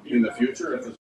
in the future. If it's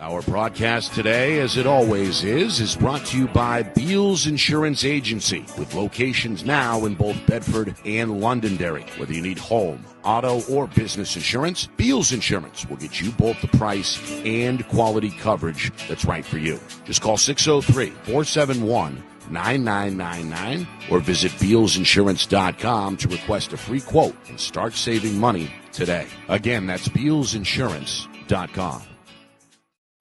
Our broadcast today, as it always is brought to you by Beals Insurance Agency, with locations now in both Bedford and Londonderry. Whether you need home, auto, or business insurance, Beals Insurance will get you both the price and quality coverage that's right for you. Just call 603-471-9999 or visit BealsInsurance.com to request a free quote and start saving money today. Again, that's BealsInsurance.com.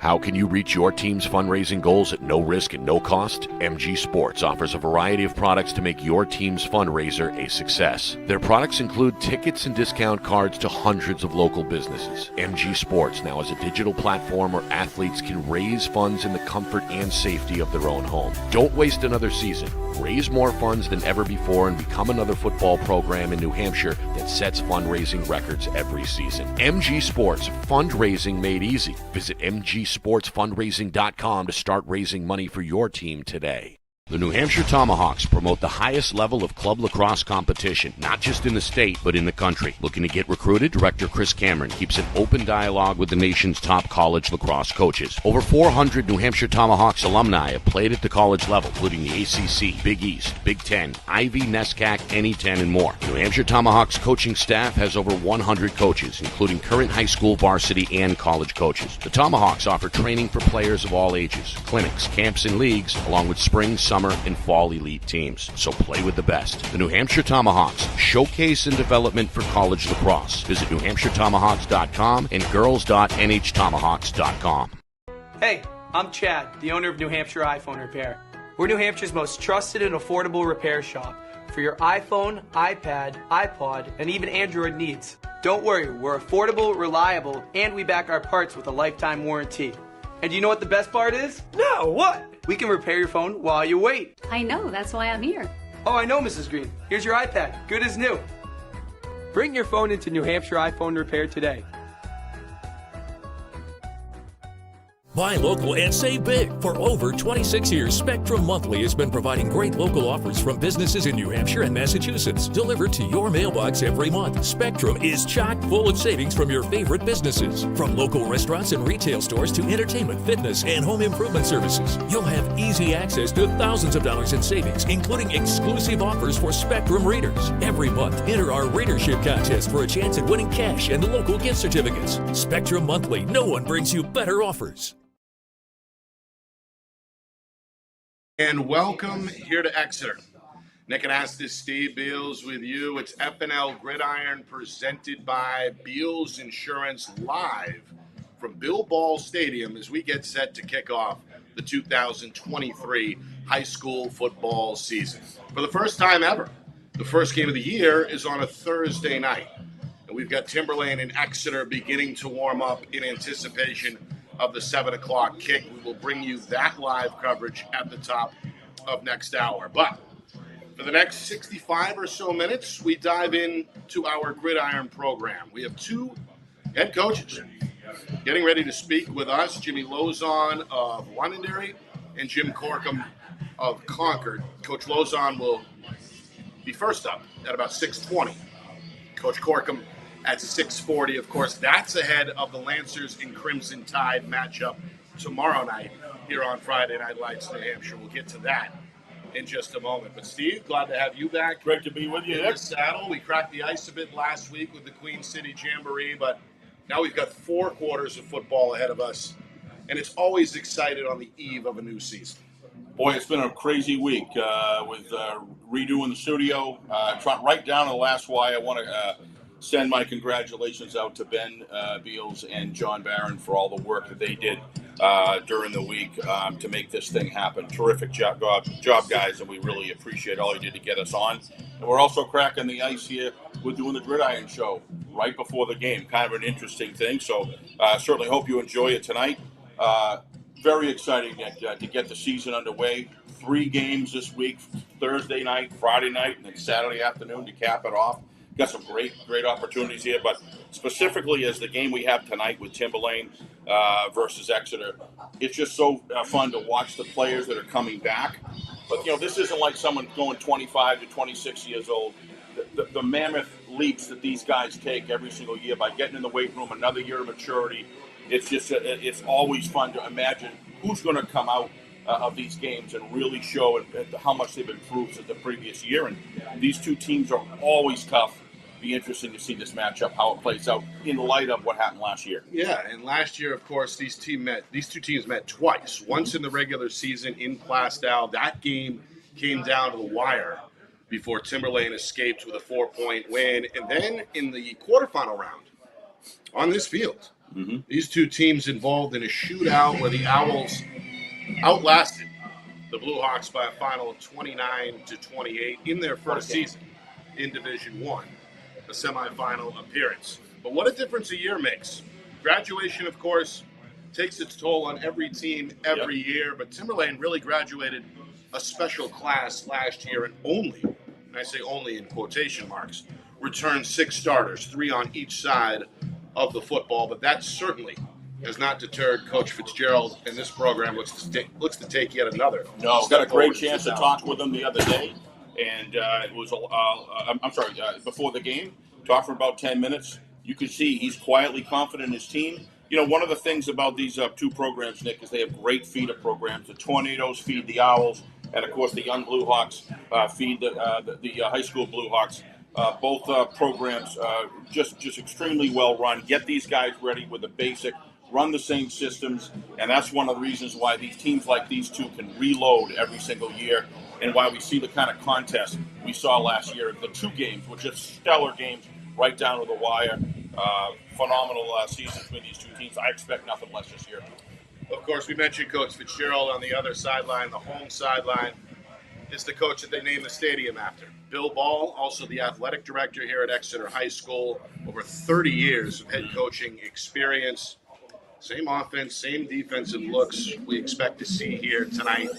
How can you reach your team's fundraising goals at no risk and no cost? MG Sports offers a variety of products to make your team's fundraiser a success. Their products include tickets and discount cards to hundreds of local businesses. MG Sports now has a digital platform where athletes can raise funds in the comfort and safety of their own home. Don't waste another season. Raise more funds than ever before and become another football program in New Hampshire that sets fundraising records every season. MG Sports, fundraising made easy. Visit mgsportsfundraising.com to start raising money for your team today. The New Hampshire Tomahawks promote the highest level of club lacrosse competition, not just in the state, but in the country. Looking to get recruited? Director Chris Cameron keeps an open dialogue with the nation's top college lacrosse coaches. Over 400 New Hampshire Tomahawks alumni have played at the college level, including the ACC, Big East, Big Ten, Ivy, NESCAC, NE10, and more. New Hampshire Tomahawks coaching staff has over 100 coaches, including current high school, varsity, and college coaches. The Tomahawks offer training for players of all ages, clinics, camps, and leagues, along with spring, summer, and fall elite teams. So play with the best. The New Hampshire Tomahawks, showcase and development for college lacrosse. Visit NewHampshireTomahawks.com and girls.nhtomahawks.com. Hey, I'm Chad, the owner of New Hampshire iPhone Repair. We're New Hampshire's most trusted and affordable repair shop for your iPhone, iPad, iPod, and even Android needs. Don't worry, we're affordable, reliable, and we back our parts with a lifetime warranty. And you know what the best part is? No, what? We can repair your phone while you wait. I know, that's why I'm here. Oh, I know, Mrs. Green. Here's your iPad, good as new. Bring your phone into New Hampshire iPhone Repair today. Buy local and save big. For over 26 years, Spectrum Monthly has been providing great local offers from businesses in New Hampshire and Massachusetts, delivered to your mailbox every month. Spectrum is chock full of savings from your favorite businesses. From local restaurants and retail stores to entertainment, fitness, and home improvement services. You'll have easy access to thousands of dollars in savings, including exclusive offers for Spectrum readers. Every month, enter our readership contest for a chance at winning cash and local gift certificates. Spectrum Monthly, no one brings you better offers. And welcome here to Exeter. Nick and Astis, Steve Beals with you. It's FNL Gridiron presented by Beals Insurance live from Bill Ball Stadium as we get set to kick off the 2023 high school football season. For the first time ever, the first game of the year is on a Thursday night. And we've got Timberlane and Exeter beginning to warm up in anticipation of the 7 o'clock kick. We will bring you that live coverage at the top of next hour. But for the next 65 or so minutes, we dive into our Gridiron program. We have two head coaches getting ready to speak with us, Jimmy Lauzon of Londonderry and Jim Corkum of Concord. Coach Lauzon will be first up at about 6:20. Coach Corkum at 6:40. Of course, that's ahead of the Lancers and Crimson Tide matchup tomorrow night here on Friday Night Lights, New Hampshire. We'll get to that in just a moment. But Steve, glad to have you back. Great to be with you, in Nick. the saddle. We cracked the ice a bit last week with the Queen City Jamboree, but now we've got 4 quarters of football ahead of us, and it's always exciting on the eve of a new season. Boy, it's been a crazy week with redoing the studio. Right down to the last wire, I want to send my congratulations out to Ben Beals and John Barron for all the work that they did during the week to make this thing happen. Terrific job, guys, and we really appreciate all you did to get us on. And we're also cracking the ice here. We're doing the Gridiron show right before the game. Kind of an interesting thing. So certainly hope you enjoy it tonight. Very exciting to get the season underway. 3 games this week, Thursday night, Friday night, and then Saturday afternoon to cap it off. Got some great opportunities here, but specifically as the game we have tonight with Timberlane versus Exeter, it's just so fun to watch the players that are coming back. But, this isn't like someone going 25 to 26 years old. The mammoth leaps that these guys take every single year by getting in the weight room, another year of maturity. It's just it's always fun to imagine who's going to come out of these games and really show how much they've improved since the previous year. And these two teams are always tough. Be interesting to see this matchup, how it plays out in light of what happened last year. Yeah, and last year, of course, these two teams met twice. Once in the regular season in Plaistow. That game came down to the wire before Timberlane escaped with a 4-point win. And then in the quarterfinal round on this field, these two teams involved in a shootout where the Owls outlasted the Blue Hawks by a final of 29-28 in their first season in Division 1, a semifinal appearance. But what a difference a year makes. Graduation, of course, takes its toll on every team every year, but Timberlane really graduated a special class last year and only, and I say only in quotation marks, returned 6 starters, 3 on each side of the football, but that certainly has not deterred Coach Fitzgerald, and this program looks to take yet another. No, got a great chance to talk with him the other day, and it was before the game, talked for about 10 minutes. You could see he's quietly confident in his team. One of the things about these 2 programs, Nick, is they have great feeder programs. The Tornadoes feed the Owls, and of course the young Blue Hawks feed the high school Blue Hawks. Both programs just extremely well run. Get these guys ready with the basic, run the same systems, and that's one of the reasons why these teams like these 2 can reload every single year, and why we see the kind of contest we saw last year. The 2 games were just stellar games right down to the wire. Phenomenal season between these 2 teams. I expect nothing less this year. Of course, we mentioned Coach Fitzgerald on the other sideline. The home sideline is the coach that they named the stadium after. Bill Ball, also the athletic director here at Exeter High School, over 30 years of head coaching experience. Same offense, same defensive looks we expect to see here tonight.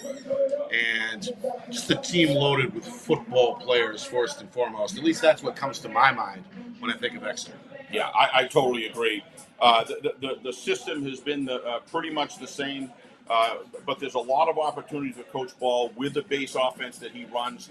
And just a team loaded with football players first and foremost. At least that's what comes to my mind when I think of Exeter. Yeah, I totally agree. The system has been pretty much the same, but there's a lot of opportunities for Coach Ball with the base offense that he runs,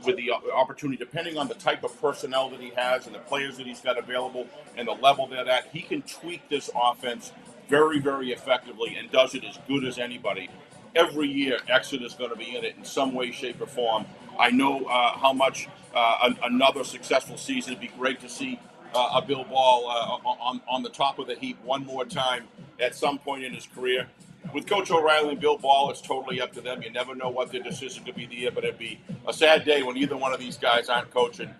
with the opportunity, depending on the type of personnel that he has and the players that he's got available and the level they're at, he can tweak this offense very, very effectively and does it as good as anybody. Every year, Exeter's going to be in it in some way, shape, or form. I know how much another successful season. It'd be great to see a Bill Ball on the top of the heap one more time at some point in his career. With Coach O'Reilly and Bill Ball, it's totally up to them. You never know what their decision could be the year, but it'd be a sad day when either one of these guys aren't coaching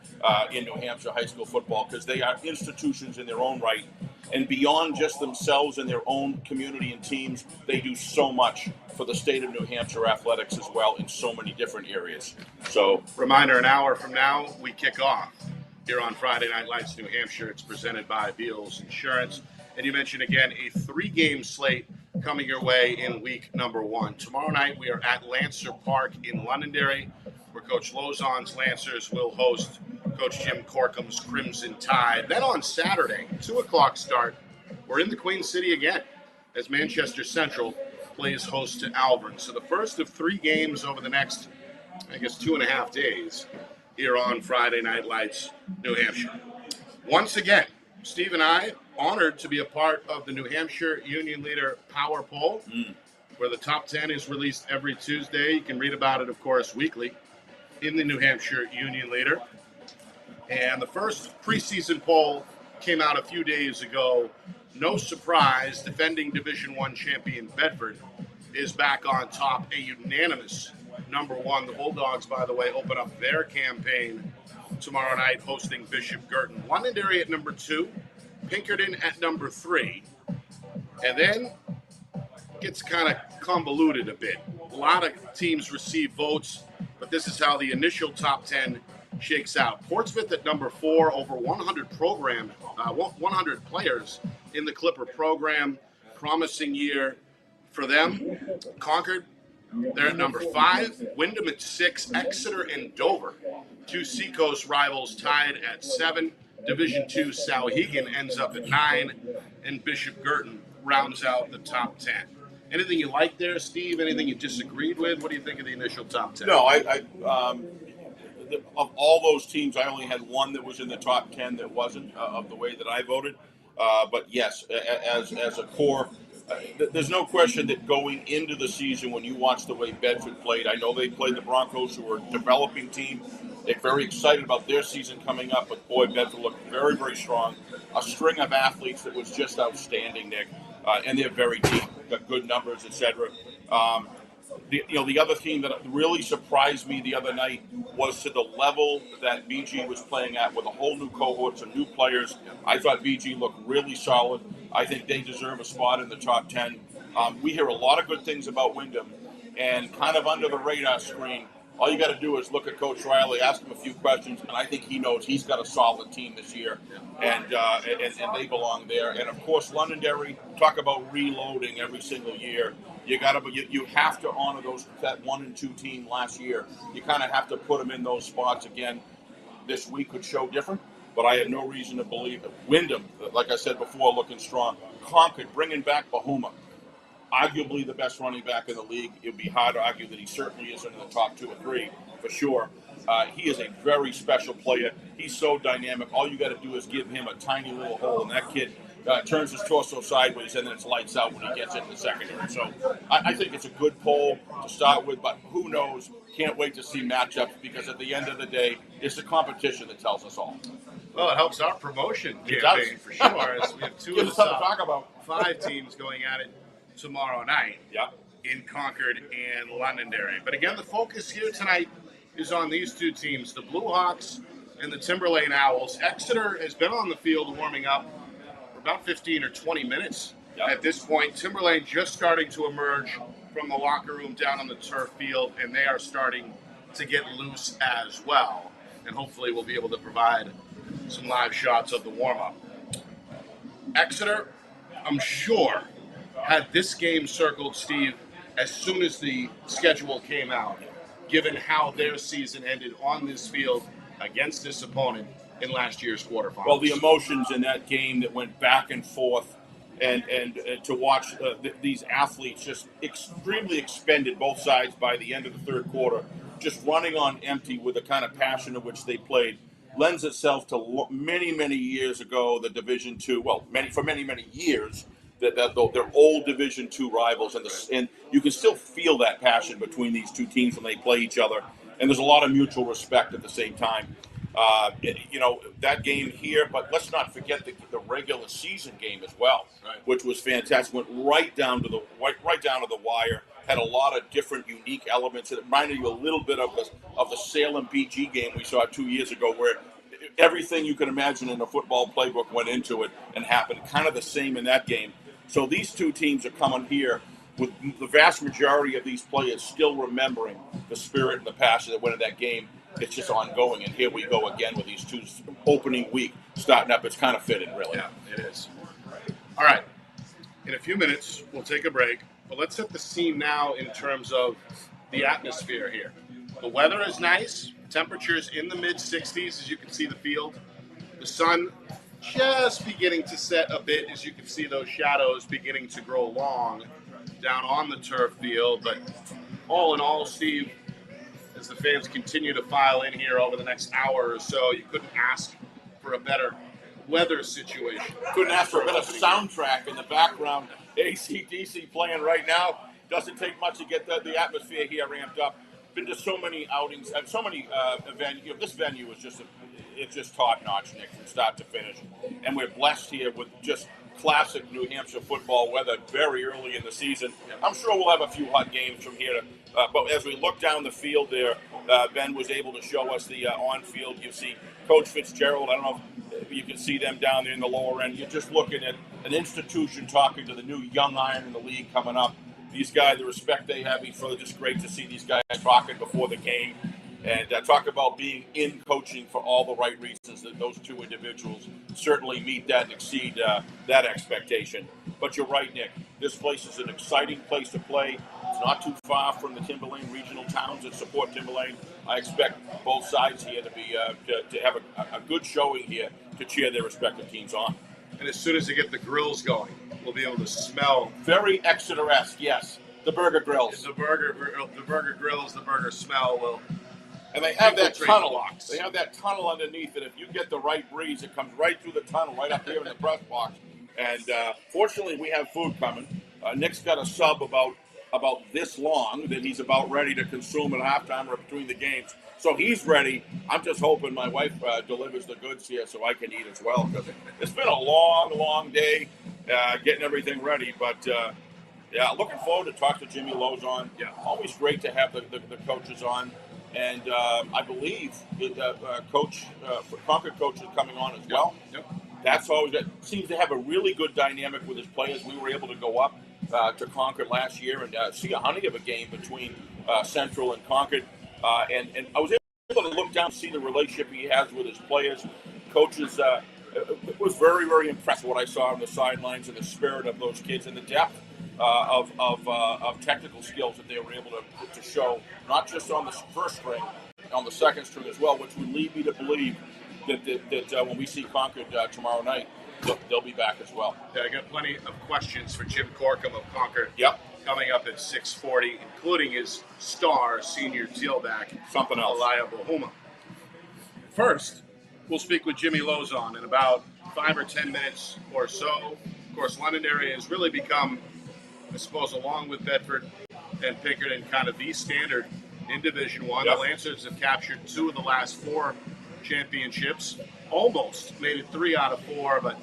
in New Hampshire high school football, because they are institutions in their own right. And beyond just themselves and their own community and teams, they do so much for the state of New Hampshire athletics as well in so many different areas. So, reminder, an hour from now, we kick off here on Friday Night Lights New Hampshire. It's presented by Beals Insurance. And you mentioned, again, a 3-game slate coming your way in week number 1. Tomorrow night, we are at Lancer Park in Londonderry, where Coach Lauzon's Lancers will host Coach Jim Corkum's Crimson Tide. Then on Saturday, 2 o'clock start, we're in the Queen City again as Manchester Central plays host to Alvern. So the first of 3 games over the next, 2.5 days here on Friday Night Lights, New Hampshire. Once again, Steve and I honored to be a part of the New Hampshire Union Leader Power Poll. where the top 10 is released every Tuesday. You can read about it, of course, weekly in the New Hampshire Union Leader. And the first preseason poll came out a few days ago. No surprise, defending Division I champion Bedford is back on top, a unanimous number one. The Bulldogs, by the way, open up their campaign tomorrow night hosting Bishop Girton. Londonderry at number 2, Pinkerton at number 3. And then gets kind of convoluted a bit. A lot of teams receive votes, but this is how the initial top 10 shakes out. Portsmouth at number 4, over 100 players in the Clipper program. Promising year for them. Concord, they're at number 5. Wyndham at 6. Exeter and Dover, 2 Seacoast rivals, tied at 7. Division II Souhegan ends up at 9. And Bishop Girton rounds out the top 10. Anything you like there, Steve? Anything you disagreed with? What do you think of the initial top 10? No, of all those teams, I only had one that was in the top 10 that wasn't of the way that I voted. But yes, as a core, there's no question that going into the season, when you watch the way Bedford played, I know they played the Broncos, who are a developing team. They're very excited about their season coming up, but boy, Bedford looked very, very strong. A string of athletes that was just outstanding, Nick, and they're very deep, got good numbers, etc. The other team that really surprised me the other night was to the level that BG was playing at, with a whole new cohort, some new players. I thought BG looked really solid. I think they deserve a spot in the top 10. We hear a lot of good things about Wyndham, and kind of under the radar screen, all you got to do is look at Coach Riley, ask him a few questions, and I think he knows he's got a solid team this year, and they belong there. And of course, Londonderry, talk about reloading every single year. You have to honor that 1 and 2 team last year. You kind of have to put them in those spots again. This week could show different, but I had no reason to believe it. Wyndham, like I said before, looking strong. Concord, bringing back Bahuma, arguably the best running back in the league. It would be hard to argue that he certainly isn't in the top 2 or 3 for sure. He is a very special player. He's so dynamic. All you got to do is give him a tiny little hole, and that kid turns his torso sideways, and then it's lights out when he gets into the secondary. So I think it's a good poll to start with, but who knows? Can't wait to see matchups, because at the end of the day, it's the competition that tells us all. Well, it helps our promotion campaign for sure, as we have 2 of the top 5 teams going at it tomorrow night in Concord and Londonderry. But again, the focus here tonight is on these 2 teams, the Blue Hawks and the Timberlane Owls. Exeter has been on the field warming up for about 15 or 20 minutes at this point. Timberlane just starting to emerge from the locker room down on the turf field, and they are starting to get loose as well. And hopefully we'll be able to provide some live shots of the warm-up. Exeter, I'm sure, had this game circled, Steve, as soon as the schedule came out, given how their season ended on this field against this opponent in last year's quarterfinals. Well, the emotions in that game that went back and forth, and to watch these athletes just extremely expended, both sides, by the end of the third quarter, just running on empty with the kind of passion of which they played, lends itself to many, many years ago, the Division II, for many years, that they're old Division II rivals, and you can still feel that passion between these 2 teams when they play each other, and there's a lot of mutual respect at the same time. That game here, but let's not forget the regular season game as well, which was fantastic. Went right down to the wire. Had a lot of different unique elements. It reminded you a little bit of the Salem BG game we saw 2 years ago, where everything you can imagine in a football playbook went into it and happened. Kind of the same in that game. So these 2 teams are coming here with the vast majority of these players still remembering the spirit and the passion that went in that game. It's just ongoing, and here we go again with these 2 opening week starting up. It's kind of fitting, really. Yeah, it is. All right. In a few minutes, we'll take a break, but let's set the scene now in terms of the atmosphere here. The weather is nice. Temperatures in the mid-60s, as you can see the field. The sun just beginning to set a bit, as you can see those shadows beginning to grow long down on the turf field. But all in all, Steve, as the fans continue to file in here over the next hour or so, you couldn't ask for a better weather situation. Couldn't ask for a better soundtrack in the background. AC/DC playing right now. Doesn't take much to get the atmosphere here ramped up. Been to so many outings, so many events. This venue is just top notch, Nick, from start to finish. And we're blessed here with just classic New Hampshire football weather very early in the season. I'm sure we'll have a few hot games from here. But as we look down the field there, Ben was able to show us the on-field. You see Coach Fitzgerald. I don't know if you can see them down there in the lower end. You're just looking at an institution talking to the new young iron in the league coming up. These guys, the respect they have each other, just great to see these guys talking before the game. And talk about being in coaching for all the right reasons. That those two individuals certainly meet that and exceed that expectation. But you're right, Nick. This place is an exciting place to play. It's not too far from the Timberlane regional towns that support Timberlane. I expect both sides here to be to have a good showing here to cheer their respective teams on. And as soon as they get the grills going, we'll be able to smell. Very Exeter-esque, yes. The burger grills. The burger grills, the burger smell will. And they have that tunnel. They have that tunnel underneath it. If you get the right breeze, it comes right through the tunnel, right up here in the press box. And fortunately, we have food coming. Nick's got a sub about this long that he's about ready to consume at halftime or between the games. So he's ready. I'm just hoping my wife delivers the goods here so I can eat as well, because it's been a long, long day getting everything ready. But yeah, looking forward to talk to Jimmy Lauzon. Yeah, always great to have the coaches on. And I believe Concord coach is coming on as well. Yep. That's always seems to have a really good dynamic with his players. We were able to go up to Concord last year and see a honey of a game between Central and Concord. And I was able to look down and see the relationship he has with his players. Coaches was very, very impressed with what I saw on the sidelines and the spirit of those kids and the depth of technical skills that they were able to show, not just on the first string, on the second string as well, which would lead me to believe that when we see Concord tomorrow night, they'll be back as well. Yeah, I got plenty of questions for Jim Corkum of Concord. Yep. Coming up at 6:40, including his star senior tailback, something else, Reliable Huma. First, we'll speak with Jimmy Lauzon in about 5 or 10 minutes or so. Of course, Londonderry has really become, I suppose, along with Bedford and Pinkerton, kind of the standard in Division I. Yep. The Lancers have captured 2 of the last 4 championships. Almost made it 3 out of 4, but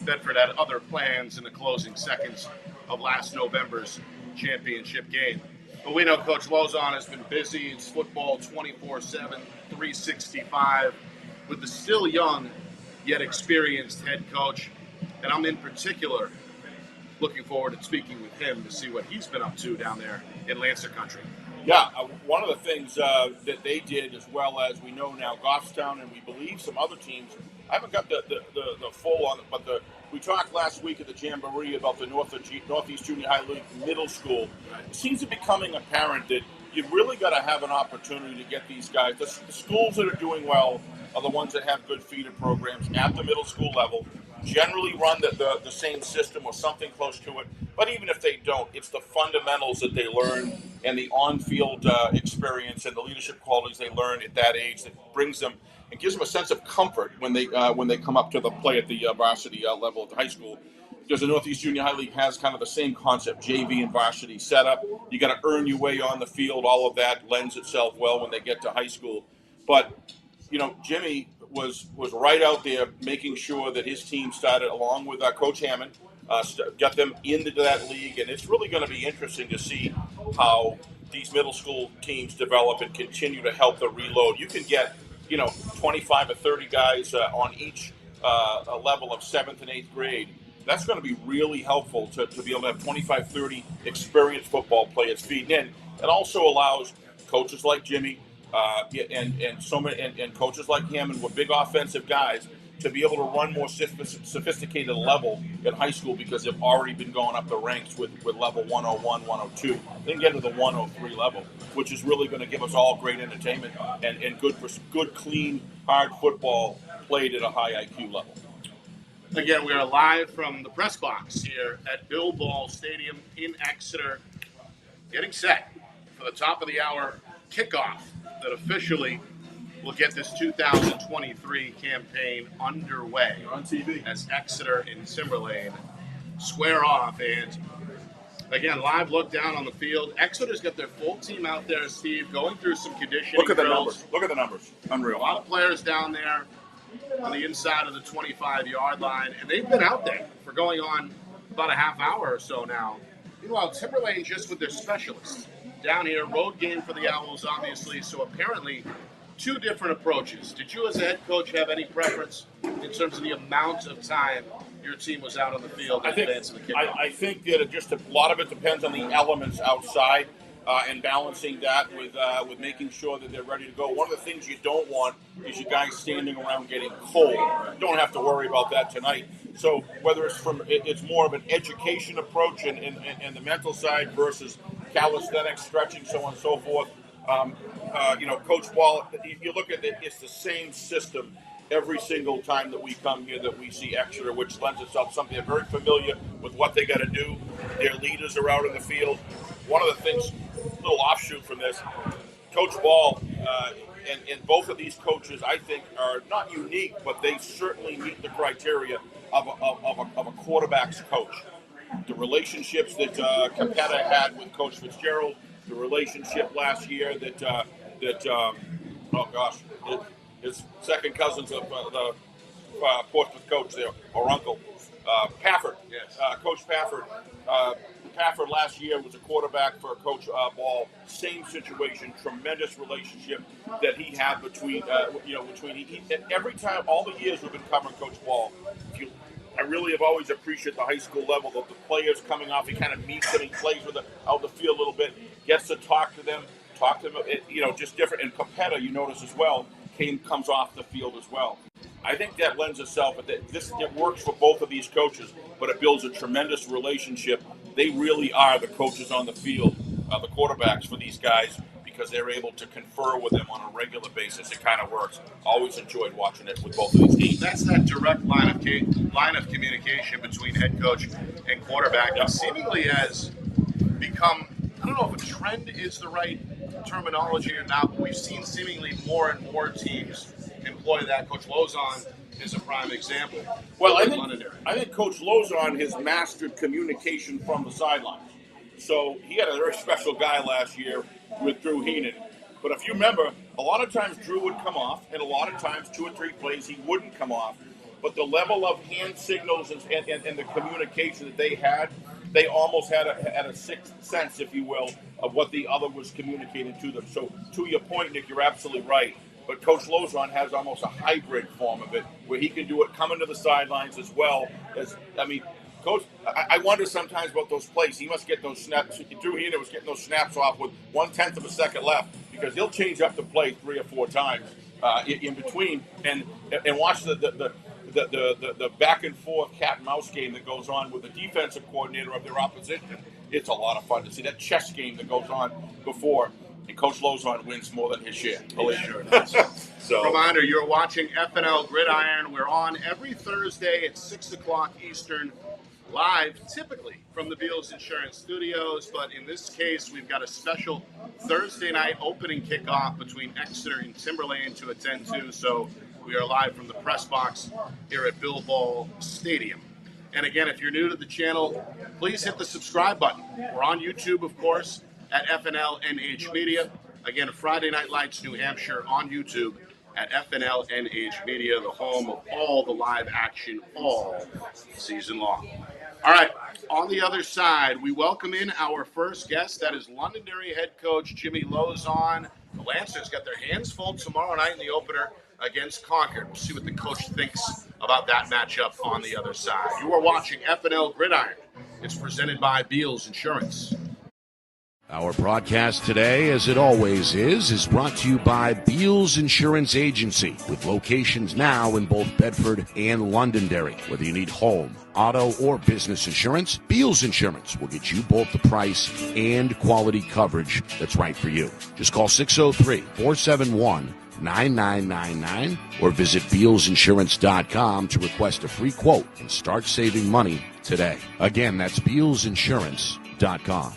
Bedford had other plans in the closing seconds of last November's championship game. But we know Coach Lauzon has been busy. It's football 24/7, 365, with the still young yet experienced head coach. And I'm in particular looking forward to speaking with him to see what he's been up to down there in Lancer country. Yeah, one of the things that they did, as well as we know now Goffstown and we believe some other teams, I haven't got the full on it, but we talked last week at the Jamboree about the Northeast Junior High League middle school. It seems to be becoming apparent that you've really got to have an opportunity to get these guys. The schools that are doing well are the ones that have good feeder programs at the middle school level, generally run the same system or something close to it. But even if they don't, it's the fundamentals that they learn and the on-field experience and the leadership qualities they learn at that age that brings them and gives them a sense of comfort when they come up to the play at the varsity level at the high school. Because the Northeast Junior High League has kind of the same concept, JV and varsity setup. You got to earn your way on the field. All of that lends itself well when they get to high school. But Jimmy was right out there making sure that his team started, along with Coach Hammond, got them into that league. And it's really going to be interesting to see how these middle school teams develop and continue to help the reload. You can get 25 or 30 guys on each level of 7th and 8th grade. That's going to be really helpful to be able to have 25, 30 experienced football players feeding in. It also allows coaches like Jimmy and coaches like Hammond with big offensive guys to be able to run more sophisticated level in high school because they've already been going up the ranks with level 101, 102, then get to the 103 level, which is really going to give us all great entertainment and good, clean, hard football played at a high IQ level. Again, we are live from the press box here at Bill Ball Stadium in Exeter, getting set for the top of the hour kickoff that officially will get this 2023 campaign underway. You're on TV. As Exeter and Timberlane square off. And Again, live look down on the field. Exeter's got their full team out there, Steve, going through some conditioning Look at the drills. numbers. Look at the numbers. Unreal. A lot of players down there on the inside of the 25-yard line, and they've been out there for going on about a half hour or so now. Meanwhile, Timberlane just with their specialists down here. Road game for the Owls, obviously, so apparently two different approaches. Did you as a head coach have any preference in terms of the amount of time your team was out on the field in advance of the kickoff? I think that a lot of it depends on the elements outside and balancing that with making sure that they're ready to go. One of the things you don't want is you guys standing around getting cold. You don't have to worry about that tonight. So whether it's more of an education approach and the mental side versus calisthenics, stretching, so on and so forth. Coach Ball, you look at it, it's the same system every single time that we come here that we see Exeter, which lends itself to something they're very familiar with what they got to do. Their leaders are out in the field. One of the things, a little offshoot from this, Coach Ball and both of these coaches, I think, are not unique, but they certainly meet the criteria of a quarterback's coach. The relationships that Capetta had with Coach Fitzgerald, the relationship last year his second cousins of the Portsmouth coach there, or uncle, Pafford. Yes. Coach Pafford. Pafford last year was a quarterback for Coach Ball. Same situation, tremendous relationship that he had between every time, all the years we've been covering Coach Ball. I really have always appreciated the high school level, the players coming off. He kind of meets them, he plays with them out the field a little bit, gets to talk to them, just different. And Capetta, you notice as well, comes off the field as well. I think that lends itself, it works for both of these coaches, but it builds a tremendous relationship. They really are the coaches on the field, the quarterbacks for these guys, because they're able to confer with them on a regular basis. It kind of works. Always enjoyed watching it with both of these teams. That's that direct line of communication between head coach and quarterback. It seemingly has become, I don't know if a trend is the right terminology or not, but we've seen seemingly more and more teams employ that. Coach Lauzon is a prime example. Well, I think Coach Lauzon has mastered communication from the sidelines. So he had a very special guy last year with Drew Heenan. But if you remember, a lot of times Drew would come off, and a lot of times 2 or 3 plays he wouldn't come off. But the level of hand signals and the communication that they had, they almost had a sixth sense, if you will, of what the other was communicating to them. So to your point, Nick, you're absolutely right. But Coach Lauzon has almost a hybrid form of it, where he can do it coming to the sidelines as well as, Coach, I wonder sometimes about those plays. He must get those snaps. Drew Heenan was getting those snaps off with 1/10 of a second left, because he'll change up the play 3 or 4 times in between, and watch the back and forth cat and mouse game that goes on with the defensive coordinator of their opposition. It's a lot of fun to see that chess game that goes on before. And Coach Lauzon wins more than his share. Sure does. So, reminder, you're watching FNL Gridiron. We're on every Thursday at 6 o'clock Eastern, live typically from the Beals Insurance Studios. But in this case, we've got a special Thursday night opening kickoff between Exeter and Timberlane to attend to. So we are live from the press box here at Bill Ball Stadium. And again, if you're new to the channel, please hit the subscribe button. We're on YouTube, of course, at FNLNH Media. Again, Friday Night Lights, New Hampshire on YouTube at FNLNH Media, the home of all the live action all season long. All right, on the other side, we welcome in our first guest. That is Londonderry head coach Jimmy Lauzon. The Lancers got their hands full tomorrow night in the opener against Concord. We'll see what the coach thinks about that matchup on the other side. You are watching FNL Gridiron. It's presented by Beals Insurance. Our broadcast today, as it always is brought to you by Beals Insurance Agency, with locations now in both Bedford and Londonderry. Whether you need home, auto, or business insurance, Beals Insurance will get you both the price and quality coverage that's right for you. Just call 603-471-9999 or visit BealsInsurance.com to request a free quote and start saving money today. Again, that's BealsInsurance.com.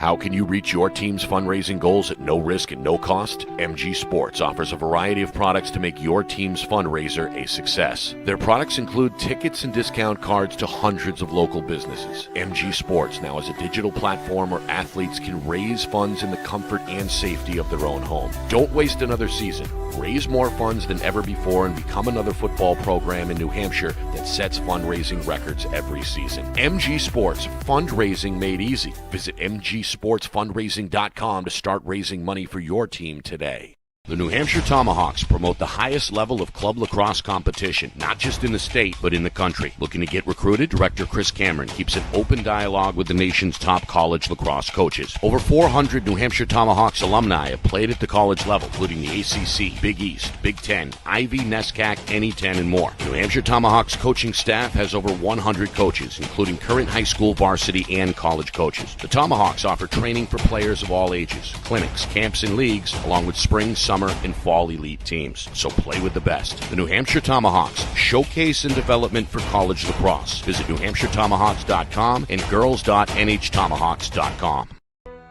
How can you reach your team's fundraising goals at no risk and no cost? MG Sports offers a variety of products to make your team's fundraiser a success. Their products include tickets and discount cards to hundreds of local businesses. MG Sports now has a digital platform where athletes can raise funds in the comfort and safety of their own home. Don't waste another season. Raise more funds than ever before and become another football program in New Hampshire that sets fundraising records every season. MG Sports, fundraising made easy. Visit mgsportsfundraising.com to start raising money for your team today. The New Hampshire Tomahawks promote the highest level of club lacrosse competition, not just in the state, but in the country. Looking to get recruited? Director Chris Cameron keeps an open dialogue with the nation's top college lacrosse coaches. Over 400 New Hampshire Tomahawks alumni have played at the college level, including the ACC, Big East, Big Ten, Ivy, NESCAC, NE10, and more. The New Hampshire Tomahawks coaching staff has over 100 coaches, including current high school varsity and college coaches. The Tomahawks offer training for players of all ages, clinics, camps, and leagues, along with spring, summer, and fall elite teams. So play with the best. The New Hampshire Tomahawks, showcase and development for college lacrosse. Visit newhampshiretomahawks.com and girls.nhtomahawks.com.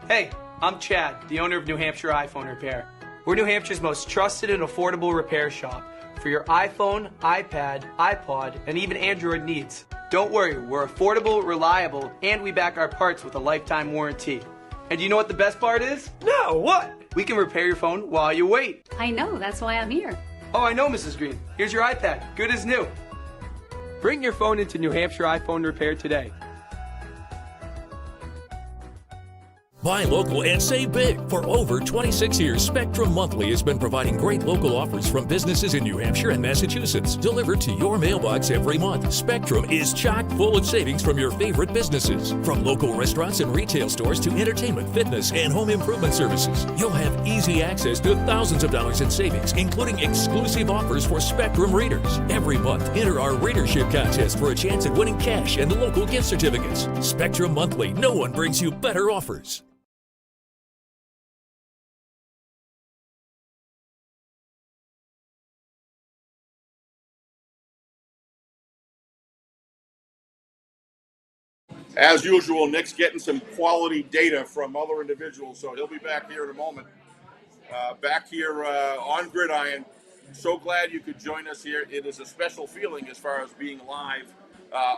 Hey, I'm Chad, the owner of New Hampshire iPhone Repair. We're New Hampshire's most trusted and affordable repair shop for your iPhone, iPad, iPod, and even Android needs. Don't worry, we're affordable, reliable, and we back our parts with a lifetime warranty. And you know what the best part is? No, what? We can repair your phone while you wait. I know, that's why I'm here. Oh, I know, Mrs. Green. Here's your iPad, good as new. Bring your phone into New Hampshire iPhone Repair today. Buy local and save big. For over 26 years, Spectrum Monthly has been providing great local offers from businesses in New Hampshire and Massachusetts, delivered to your mailbox every month. Spectrum is chock full of savings from your favorite businesses. From local restaurants and retail stores to entertainment, fitness, and home improvement services. You'll have easy access to thousands of dollars in savings, including exclusive offers for Spectrum readers. Every month, enter our readership contest for a chance at winning cash and local gift certificates. Spectrum Monthly, no one brings you better offers. As usual, Nick's getting some quality data from other individuals, so he'll be back here in a moment. Back here on Gridiron. So glad you could join us here. It is a special feeling as far as being live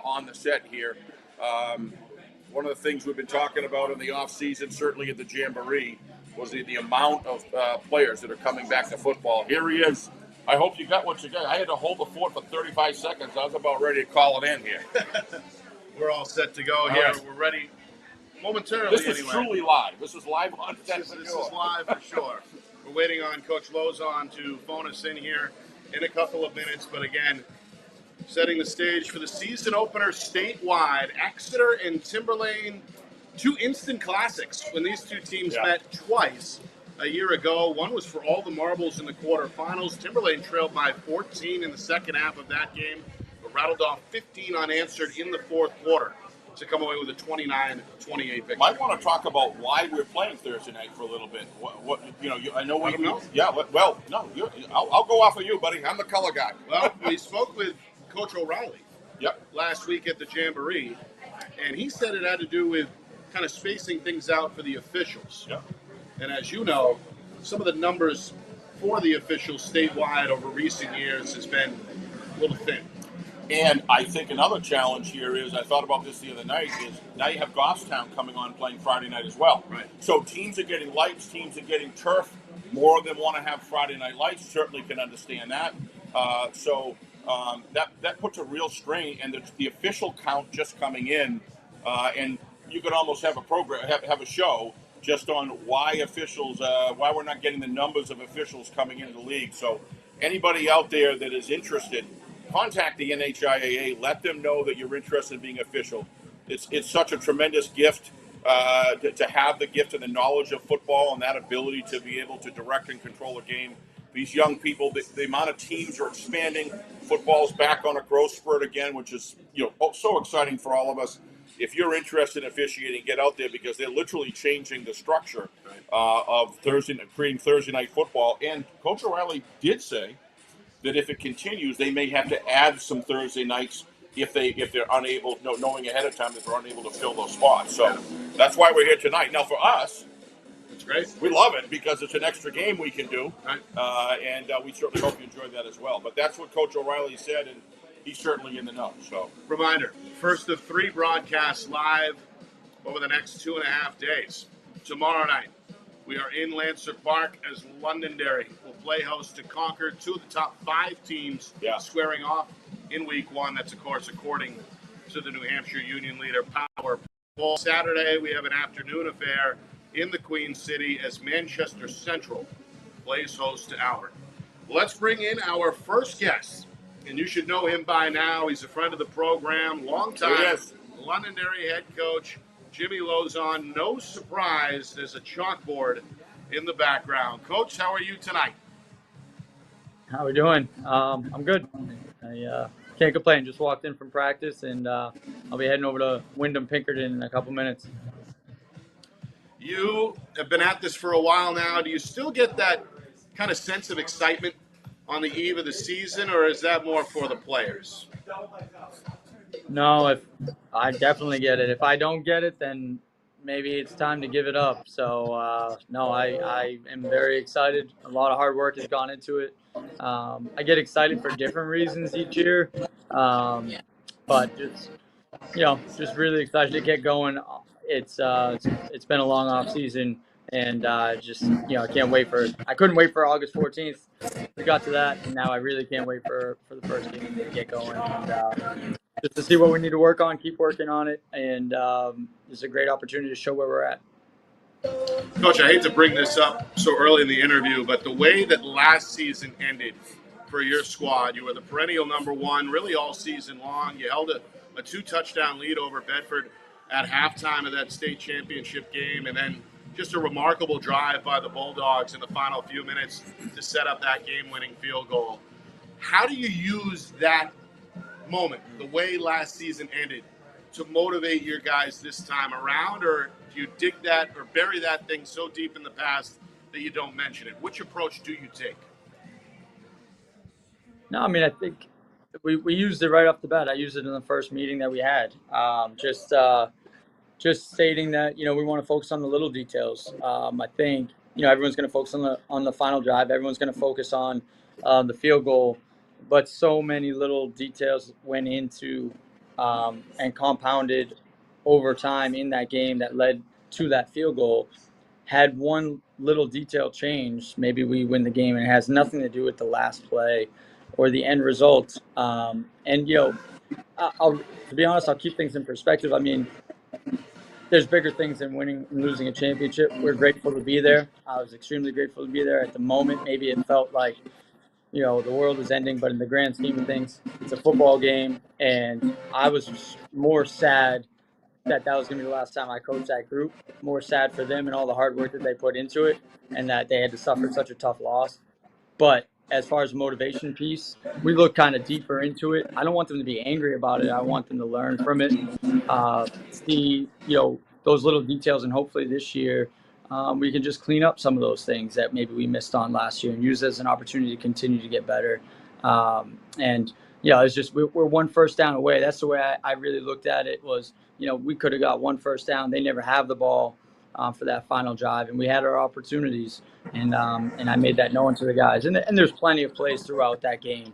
on the set here. One of the things we've been talking about in the off-season, certainly at the Jamboree, was the amount of players that are coming back to football. Here he is. I hope you got what you got. I had to hold the fort for 35 seconds. I was about ready to call it in here. We're all set to go here. Right. We're ready momentarily. This is truly live. This is live on set. This is live for sure. We're waiting on Coach Lauzon to phone us in here in a couple of minutes. But again, setting the stage for the season opener statewide. Exeter and Timberlane, two instant classics when these two teams met twice a year ago. One was for all the marbles in the quarterfinals. Timberlane trailed by 14 in the second half of that game, but rattled off 15 unanswered in the fourth quarter to come away with a 29-28 victory. Might want to talk about why we're playing Thursday night for a little bit. What I know we I don't know. Yeah, well, no, I'll go off of you, buddy. I'm the color guy. Well, we spoke with Coach O'Reilly Yep. last week at the Jamboree, and he said it had to do with kind of spacing things out for the officials. Yep. And as you know, some of the numbers for the officials statewide over recent years has been a little thin. And I think another challenge here is, I thought about this the other night, is now you have Goffstown coming on playing Friday night as well. Right. So teams are getting lights, teams are getting turf. More of them want to have Friday night lights. Certainly can understand that. That puts a real strain, and the official count just coming in, and you could almost have a program, have a show just on why we're not getting the numbers of officials coming into the league. So anybody out there that is interested, contact the NHIAA. Let them know that you're interested in being official. It's such a tremendous gift to have the gift and the knowledge of football and that ability to be able to direct and control a game. These young people, the amount of teams are expanding. Football's back on a growth spurt again, which is so exciting for all of us. If you're interested in officiating, get out there, because they're literally changing the structure of creating Thursday night football. And Coach O'Reilly did say that if it continues, they may have to add some Thursday nights if they're unable, knowing ahead of time that they're unable to fill those spots. So that's why we're here tonight. Now for us, It's great. we love it because it's an extra game we can do, Right. and we certainly hope you enjoy that as well. But that's what Coach O'Reilly said, and he's certainly in the know. So Reminder, first of 3 broadcasts live over the next 2.5 days. Tomorrow night, we are in Lancer Park as Londonderry will play host to Concord, 2 of the top 5 teams squaring off in week 1. That's, of course, according to the New Hampshire Union Leader Power Poll. Saturday, we have an afternoon affair in the Queen City as Manchester Central plays host to Albert. Let's bring in our first guest, and you should know him by now. He's a friend of the program, longtime Londonderry head coach Jimmy Lauzon. No surprise, there's a chalkboard in the background. Coach, how are you tonight? How are we doing? I'm good. I can't complain. Just walked in from practice, and I'll be heading over to Wyndham Pinkerton in a couple minutes. You have been at this for a while now. Do you still get that kind of sense of excitement on the eve of the season, or is that more for the players? No, I definitely get it. If I don't get it, then maybe it's time to give it up. So, no, I am very excited. A lot of hard work has gone into it. I get excited for different reasons each year, but just really excited to get going. It's been a long off season, and I can't wait for it. I couldn't wait for August 14th. We got to that, and now I really can't wait for the first game to get going. And, just to see what we need to work on, keep working on it, and it's a great opportunity to show where we're at. Coach, I hate to bring this up so early in the interview, but the way that last season ended for your squad, you were the perennial number 1 really all season long. You held a 2-touchdown lead over Bedford at halftime of that state championship game, and then just a remarkable drive by the Bulldogs in the final few minutes to set up that game-winning field goal. How do you use that moment, the way last season ended, to motivate your guys this time around, or do you dig that or bury that thing so deep in the past that you don't mention it? Which approach do you take? No, I mean, I think we used it right off the bat. I used it in the first meeting that we had. Just stating that, we want to focus on the little details. I think, everyone's going to focus on the final drive. Everyone's going to focus on the field goal. But so many little details went into and compounded over time in that game that led to that field goal. Had one little detail changed, maybe we win the game, and it has nothing to do with the last play or the end result. To be honest, I'll keep things in perspective. I mean, there's bigger things than winning and losing a championship. We're grateful to be there. I was extremely grateful to be there. At the moment, maybe it felt like, the world is ending, but in the grand scheme of things, it's a football game, and I was more sad that was going to be the last time I coached that group, more sad for them and all the hard work that they put into it, and that they had to suffer such a tough loss. But as far as motivation piece, we look kind of deeper into it. I don't want them to be angry about it. I want them to learn from it, see, those little details, and hopefully this year we can just clean up some of those things that maybe we missed on last year and use it as an opportunity to continue to get better. It's just we're one first down away. That's the way I really looked at it. Was we could have got one first down. They never have the ball for that final drive, and we had our opportunities. And I made that known to the guys. And there's plenty of plays throughout that game,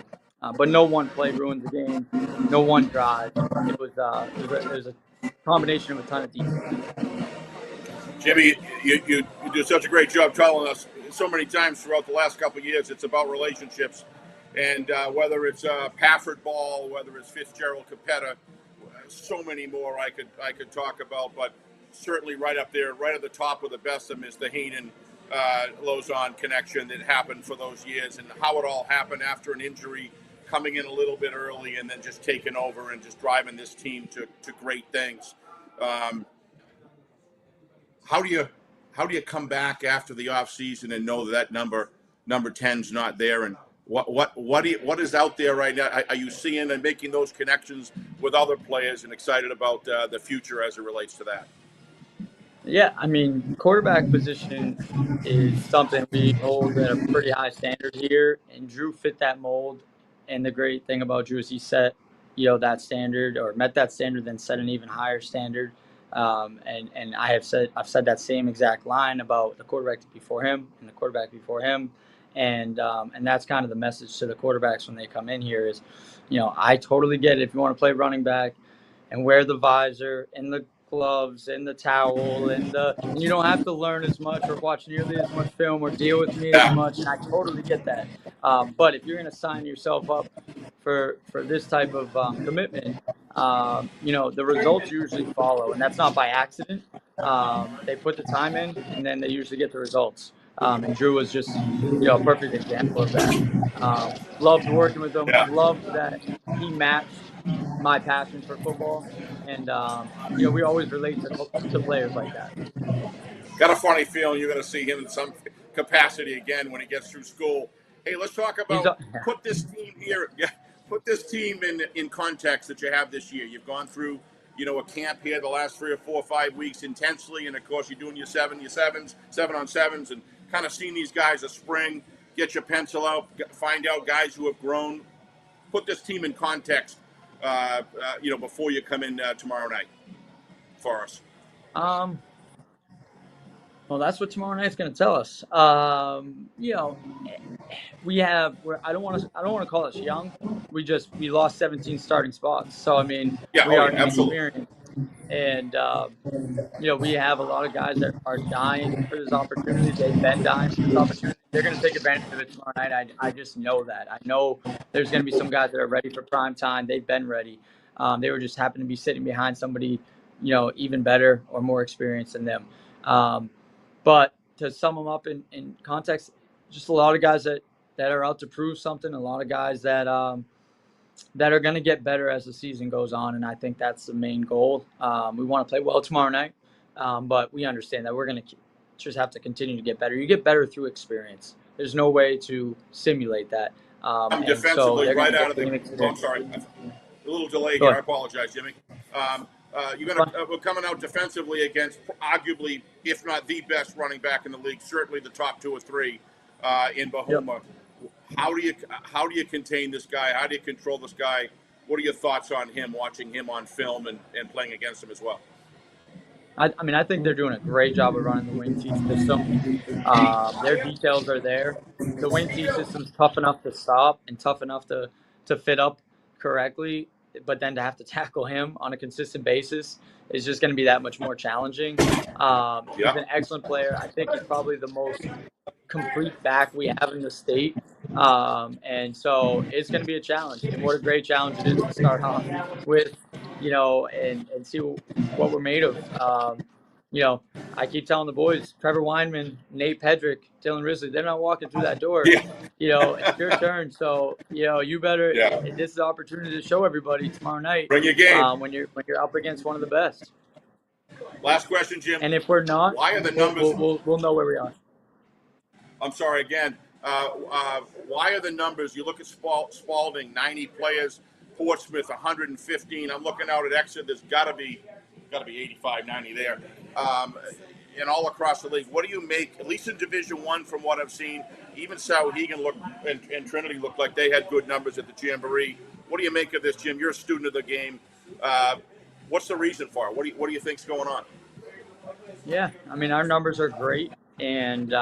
but no one play ruined the game. No one drive. It was a combination of a ton of defense. Jimmy, you do such a great job telling us so many times throughout the last couple of years. It's about relationships, and whether it's Pafford Ball, whether it's Fitzgerald Capetta, so many more I could talk about. But certainly right up there, right at the top of the best of them is the Heenan Lauzon connection that happened for those years, and how it all happened after an injury, coming in a little bit early, and then just taking over and just driving this team to great things. How do you come back after the off season and know that number 10's not there, and what is out there right now? Are you seeing and making those connections with other players and excited about the future as it relates to that? Yeah, I mean, quarterback position is something we hold at a pretty high standard here, and Drew fit that mold. And the great thing about Drew is he set, that standard or met that standard, then set an even higher standard. And I've said that same exact line about the quarterback before him and the quarterback before him. And that's kind of the message to the quarterbacks when they come in here is, I totally get it. If you want to play running back and wear the visor and the gloves and the towel and you don't have to learn as much or watch nearly as much film or deal with me as much. And I totally get that. But if you're going to sign yourself up for this type of commitment, the results usually follow, and that's not by accident. They put the time in, and then they usually get the results. And Drew was just, a perfect example of that. Loved working with him. Yeah. Loved that he matched my passion for football, and we always relate to players like that. Got a funny feeling you're going to see him in some capacity again when he gets through school. Hey, let's talk about put this team here. Yeah, put this team in context that you have this year. You've gone through, a camp here the last 3 or 4 or 5 weeks intensely, and of course you're doing your 7-on-7s, and kind of seeing these guys a spring. Get your pencil out, find out guys who have grown. Put this team in context, before you come in tomorrow night for us. Well, that's what tomorrow night's going to tell us. We have. I don't want to call us young. We lost 17 starting spots. So I mean, we are inexperienced, and we have a lot of guys that are dying for this opportunity. They've been dying for this opportunity. They're going to take advantage of it tomorrow night. I just know that. I know there's going to be some guys that are ready for prime time. They've been ready. They were just happen to be sitting behind somebody, even better or more experienced than them. But to sum them up in context, just a lot of guys that are out to prove something, a lot of guys that are going to get better as the season goes on, and I think that's the main goal. We want to play well tomorrow night, but we understand that we're going to just have to continue to get better. You get better through experience. There's no way to simulate that. Defensively, right out of the – I'm sorry. A little delay here. I apologize, Jimmy. We're coming out defensively against arguably, if not the best running back in the league, certainly the top 2 or 3 in Bahoma. Yep. How do you contain this guy? How do you control this guy? What are your thoughts on him, watching him on film and playing against him as well? I think they're doing a great job of running the wing T system. Their details are there. The wing T system's tough enough to stop and tough enough to fit up correctly, but then to have to tackle him on a consistent basis is just going to be that much more challenging. He's an excellent player. I think he's probably the most complete back we have in the state. And so it's going to be a challenge. And what a great challenge it is to start off with, and see what we're made of. I keep telling the boys, Trevor Weinman, Nate Pedrick, Dylan Risley, they're not walking through that door. Yeah. It's your turn. So, you better, this is the opportunity to show everybody tomorrow night. Bring your game. When you're up against one of the best. Last question, Jim. And if we're not, why are the numbers? We'll know where we are. I'm sorry again. Why are the numbers? You look at Spalding, 90 players, Portsmouth, 115. I'm looking out at Exeter. There's got to be 85, 90 there. And all across the league. What do you make, at least in Division I from what I've seen, even Souhegan and Trinity looked like they had good numbers at the Jamboree. What do you make of this, Jim? You're a student of the game. What's the reason for it? What do you think's going on? Yeah, our numbers are great. And,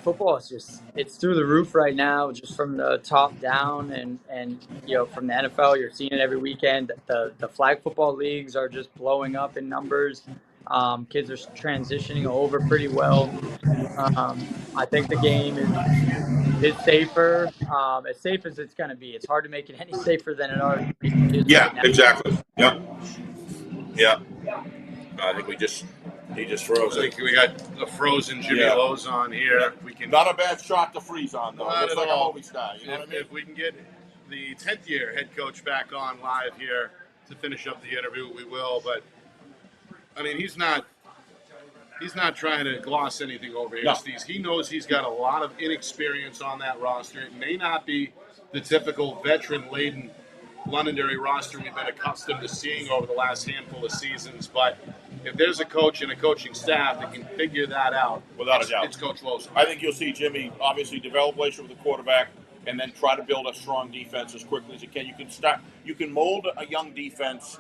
football is it's through the roof right now, just from the top down and from the NFL, you're seeing it every weekend. The flag football leagues are just blowing up in numbers. Kids are transitioning over pretty well. I think the game is safer, as safe as it's going to be. It's hard to make it any safer than it already is. Yeah, right now. Exactly. Yep. Yeah. I think he just froze. I think we got a frozen Jimmy Lauzon here. Yeah. We can not a bad shot to freeze on, though. Not Looks at like all. a movie star. You know what I mean? If we can get the 10th year head coach back on live here to finish up the interview, we will. But he's not trying to gloss anything over here, Steve. He knows he's got a lot of inexperience on that roster. It may not be the typical veteran-laden Londonderry roster we've been accustomed to seeing over the last handful of seasons, but if there's a coach and a coaching staff that can figure that out, without a doubt, it's Coach Lauzon. I think you'll see Jimmy obviously develop relationship with the quarterback, and then try to build a strong defense as quickly as you can. You can mold a young defense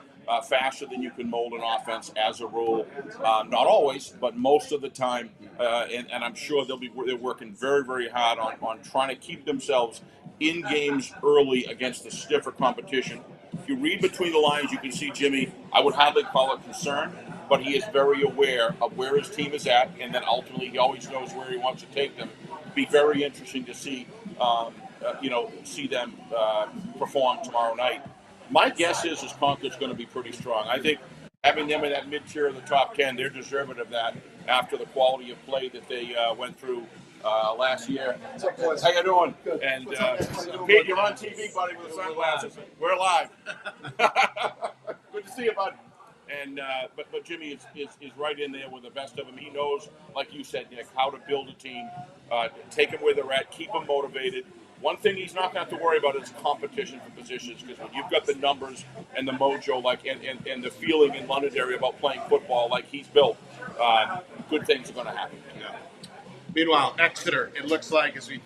faster than you can mold an offense as a rule. Not always, but most of the time. And I'm sure they're working very, very hard on trying to keep themselves in games early against the stiffer competition. If you read between the lines, you can see Jimmy, I would hardly call it concern, but he is very aware of where his team is at, and then ultimately he always knows where he wants to take them. It'd be very interesting to see, see them perform tomorrow night. My guess is Concord's going to be pretty strong. I think having them in that mid-tier of the top 10, they're deserving of that after the quality of play that they went through last year. How you doing? Good. And Pete, you're on TV, buddy, with the sunglasses. We're live. Good to see you, bud. And but Jimmy is right in there with the best of them. He knows, like you said, Nick, how to build a team, take them where they're at, keep them motivated. One thing he's not going to have to worry about is competition for positions, because when you've got the numbers and the mojo, and the feeling in Londonderry about playing football like he's built, good things are going to happen. Yeah. Meanwhile, Exeter, it looks like, as we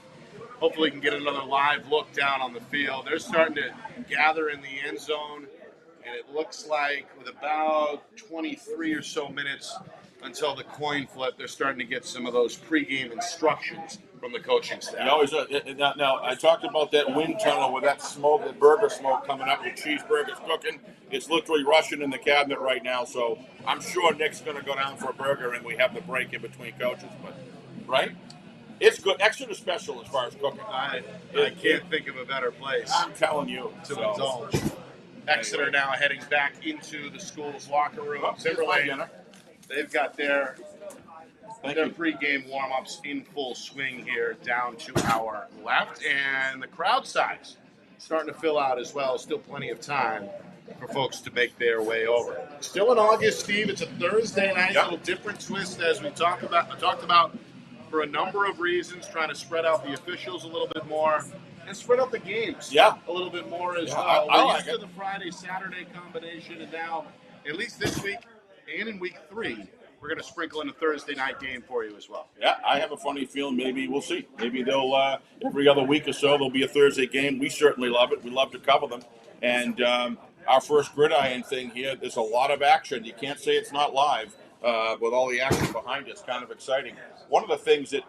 hopefully can get another live look down on the field, they're starting to gather in the end zone, and it looks like with about 23 or so minutes until the coin flip, they're starting to get some of those pregame instructions from the coaching staff. Now, I talked about that wind tunnel with that smoke, the burger smoke coming up with cheeseburgers cooking. It's literally rushing in the cabinet right now, so I'm sure Nick's going to go down for a burger, and we have the break in between coaches. But right? It's good. Extra special as far as cooking. I can't think of a better place. I'm telling you. To indulge. Exeter now heading back into the school's locker room. Timberlane, they've got their pregame warm-ups in full swing here down to our left. And the crowd size starting to fill out as well. Still plenty of time for folks to make their way over. Still in August, Steve. It's a Thursday night, a little different twist as we talked about for a number of reasons, trying to spread out the officials a little bit more and spread out the games a little bit more as well. We're used to the Friday-Saturday combination, and now, at least this week and in week 3, we're going to sprinkle in a Thursday night game for you as well. Yeah, I have a funny feeling maybe we'll see. Maybe they'll, every other week or so, there'll be a Thursday game. We certainly love it. We love to cover them. And our first gridiron thing here, there's a lot of action. You can't say it's not live with all the action behind it. It's kind of exciting. One of the things that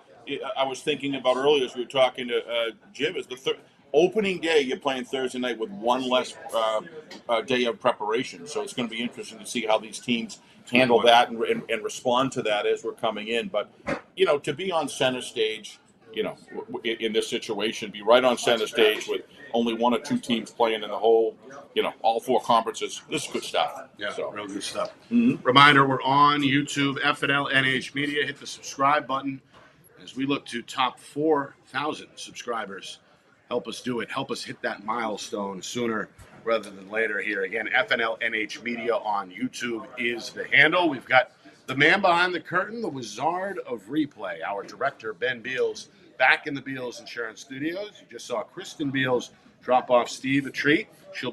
I was thinking about earlier as we were talking to Jim is the opening day, you're playing Thursday night with one less day of preparation. So it's going to be interesting to see how these teams handle that and respond to that as we're coming in. But, to be on center stage, in this situation, be right on center stage with only one or two teams playing in the whole, all 4 conferences. This is good stuff. Yeah, so real good stuff. Mm-hmm. Reminder, we're on YouTube, FNLNH Media. Hit the subscribe button as we look to top 4,000 subscribers. Help us do it. Help us hit that milestone sooner rather than later here. Again, FNLNH Media on YouTube is the handle. We've got the man behind the curtain, the wizard of replay, our director, Ben Beals, back in the Beals Insurance Studios. You just saw Kristen Beals drop off Steve a treat. She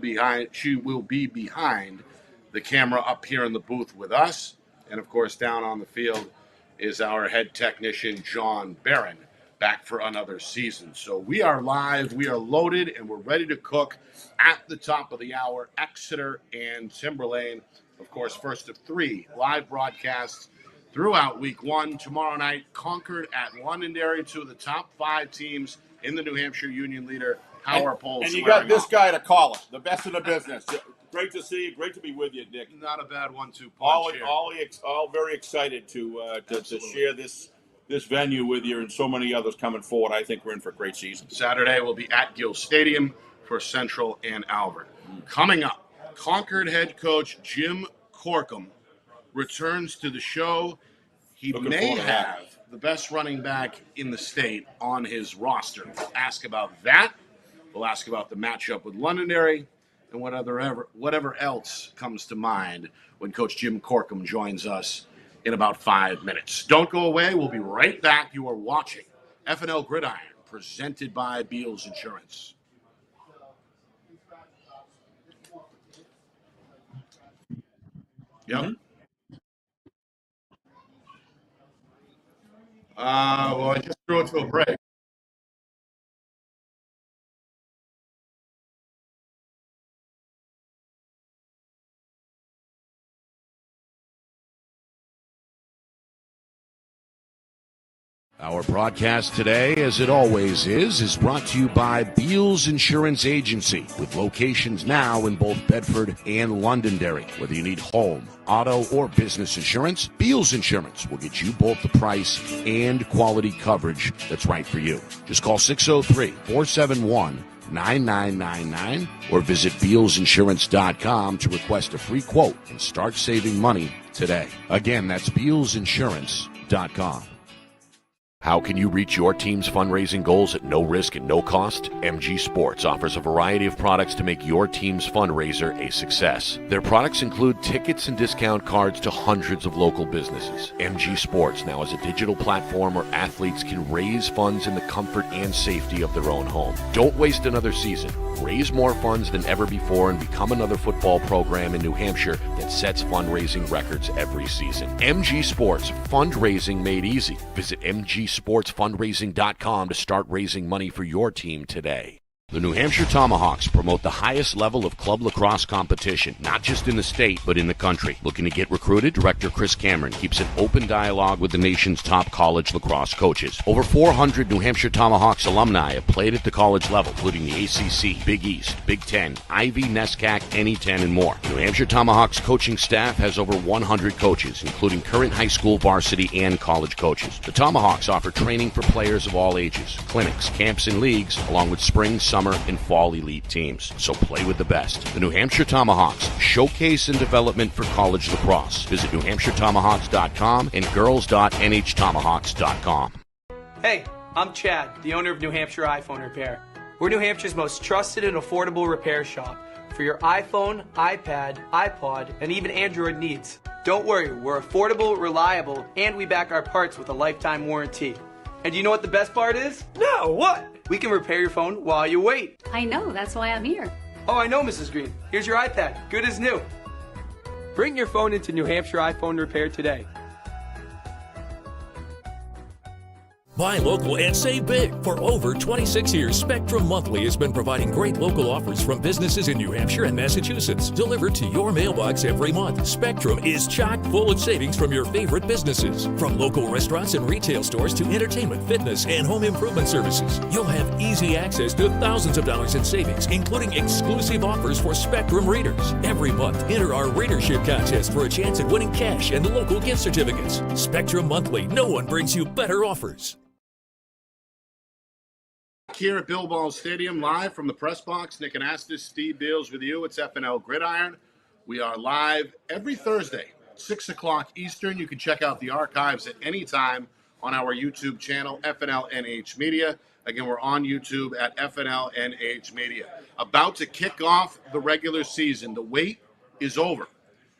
will be behind the camera up here in the booth with us. And, of course, down on the field is our head technician, John Barron, back for another season. So we are live, we are loaded, and we're ready to cook at the top of the hour. Exeter and Timberlane, of course, first of 3 live broadcasts throughout week 1. Tomorrow night, Concord at Londonderry, 2 of the top 5 teams in the New Hampshire Union Leader Power Polls. And you got this guy to call it, the best in the business. Great to see you. Great to be with you, Nick. Not a bad 1-2 punch here. All very excited to share this venue with you and so many others coming forward. I think we're in for a great season. Saturday will be at Gill Stadium for Central and Albert. Coming up, Concord head coach Jim Corkum returns to the show. He may have the best running back in the state on his roster. We'll ask about that. We'll ask about the matchup with Londonderry and whatever else comes to mind when Coach Jim Corkum joins us in about 5 minutes. Don't go away. We'll be right back. You are watching FNL Gridiron, presented by Beals Insurance. Yep. Well, I just threw it to a break. Our broadcast today, as it always is brought to you by Beals Insurance Agency, with locations now in both Bedford and Londonderry. Whether you need home, auto, or business insurance, Beals Insurance will get you both the price and quality coverage that's right for you. Just call 603-471-9999 or visit BealsInsurance.com to request a free quote and start saving money today. Again, that's BealsInsurance.com. How can you reach your team's fundraising goals at no risk and no cost? MG Sports offers a variety of products to make your team's fundraiser a success. Their products include tickets and discount cards to hundreds of local businesses. MG Sports now has a digital platform where athletes can raise funds in the comfort and safety of their own home. Don't waste another season. Raise more funds than ever before and become another football program in New Hampshire that sets fundraising records every season. MG Sports, fundraising made easy. Visit mgsportsfundraising.com to start raising money for your team today. The New Hampshire Tomahawks promote the highest level of club lacrosse competition, not just in the state, but in the country. Looking to get recruited? Director Chris Cameron keeps an open dialogue with the nation's top college lacrosse coaches. Over 400 New Hampshire Tomahawks alumni have played at the college level, including the ACC, Big East, Big Ten, Ivy, NESCAC, NE10, and more. The New Hampshire Tomahawks coaching staff has over 100 coaches, including current high school, varsity, and college coaches. The Tomahawks offer training for players of all ages, clinics, camps, and leagues, along with spring, summer, and fall elite teams. So play with the best. The New Hampshire Tomahawks, showcase and development for college lacrosse. Visit NewHampshireTomahawks.com and girls.nhtomahawks.com. Hey, I'm Chad, the owner of New Hampshire iPhone Repair. We're New Hampshire's most trusted and affordable repair shop for your iPhone, iPad, iPod, and even Android needs. Don't worry, we're affordable, reliable, and we back our parts with a lifetime warranty. And you know what the best part is? No, what? We can repair your phone while you wait. I know, that's why I'm here. Oh, I know, Mrs. Green. Here's your iPad, good as new. Bring your phone into New Hampshire iPhone Repair today. Buy local and save big. For over 26 years, Spectrum Monthly has been providing great local offers from businesses in New Hampshire and Massachusetts, delivered to your mailbox every month. Spectrum is chock full of savings from your favorite businesses. From local restaurants and retail stores to entertainment, fitness, and home improvement services. You'll have easy access to thousands of dollars in savings, including exclusive offers for Spectrum readers. Every month, enter our readership contest for a chance at winning cash and local gift certificates. Spectrum Monthly, no one brings you better offers. Here at Bilbao Stadium, live from the press box. Nick Anastas, Steve Beals with you. It's FNL Gridiron. We are live every Thursday, 6 o'clock Eastern. You can check out the archives at any time on our YouTube channel, FNLNH Media. Again, we're on YouTube at FNLNH Media. About to kick off the regular season. The wait is over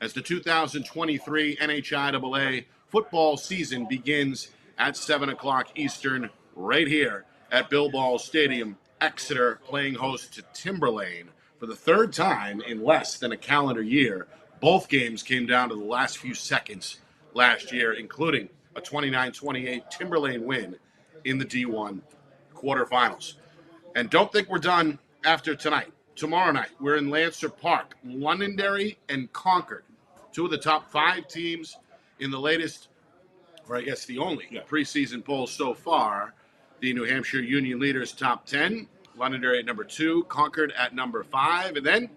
as the 2023 NHIAA football season begins at 7 o'clock Eastern right here at Bilbao Stadium. Exeter playing host to Timberlane for the third time in less than a calendar year. Both games came down to the last few seconds last year, including a 29-28 Timberlane win in the D1 quarterfinals. And don't think we're done after tonight. Tomorrow night, we're in Lancer Park, Londonderry and Concord, two of the top 5 teams in the latest, or I guess the only preseason poll so far. The New Hampshire Union Leaders top 10, Londonderry at number 2, Concord at number 5, and then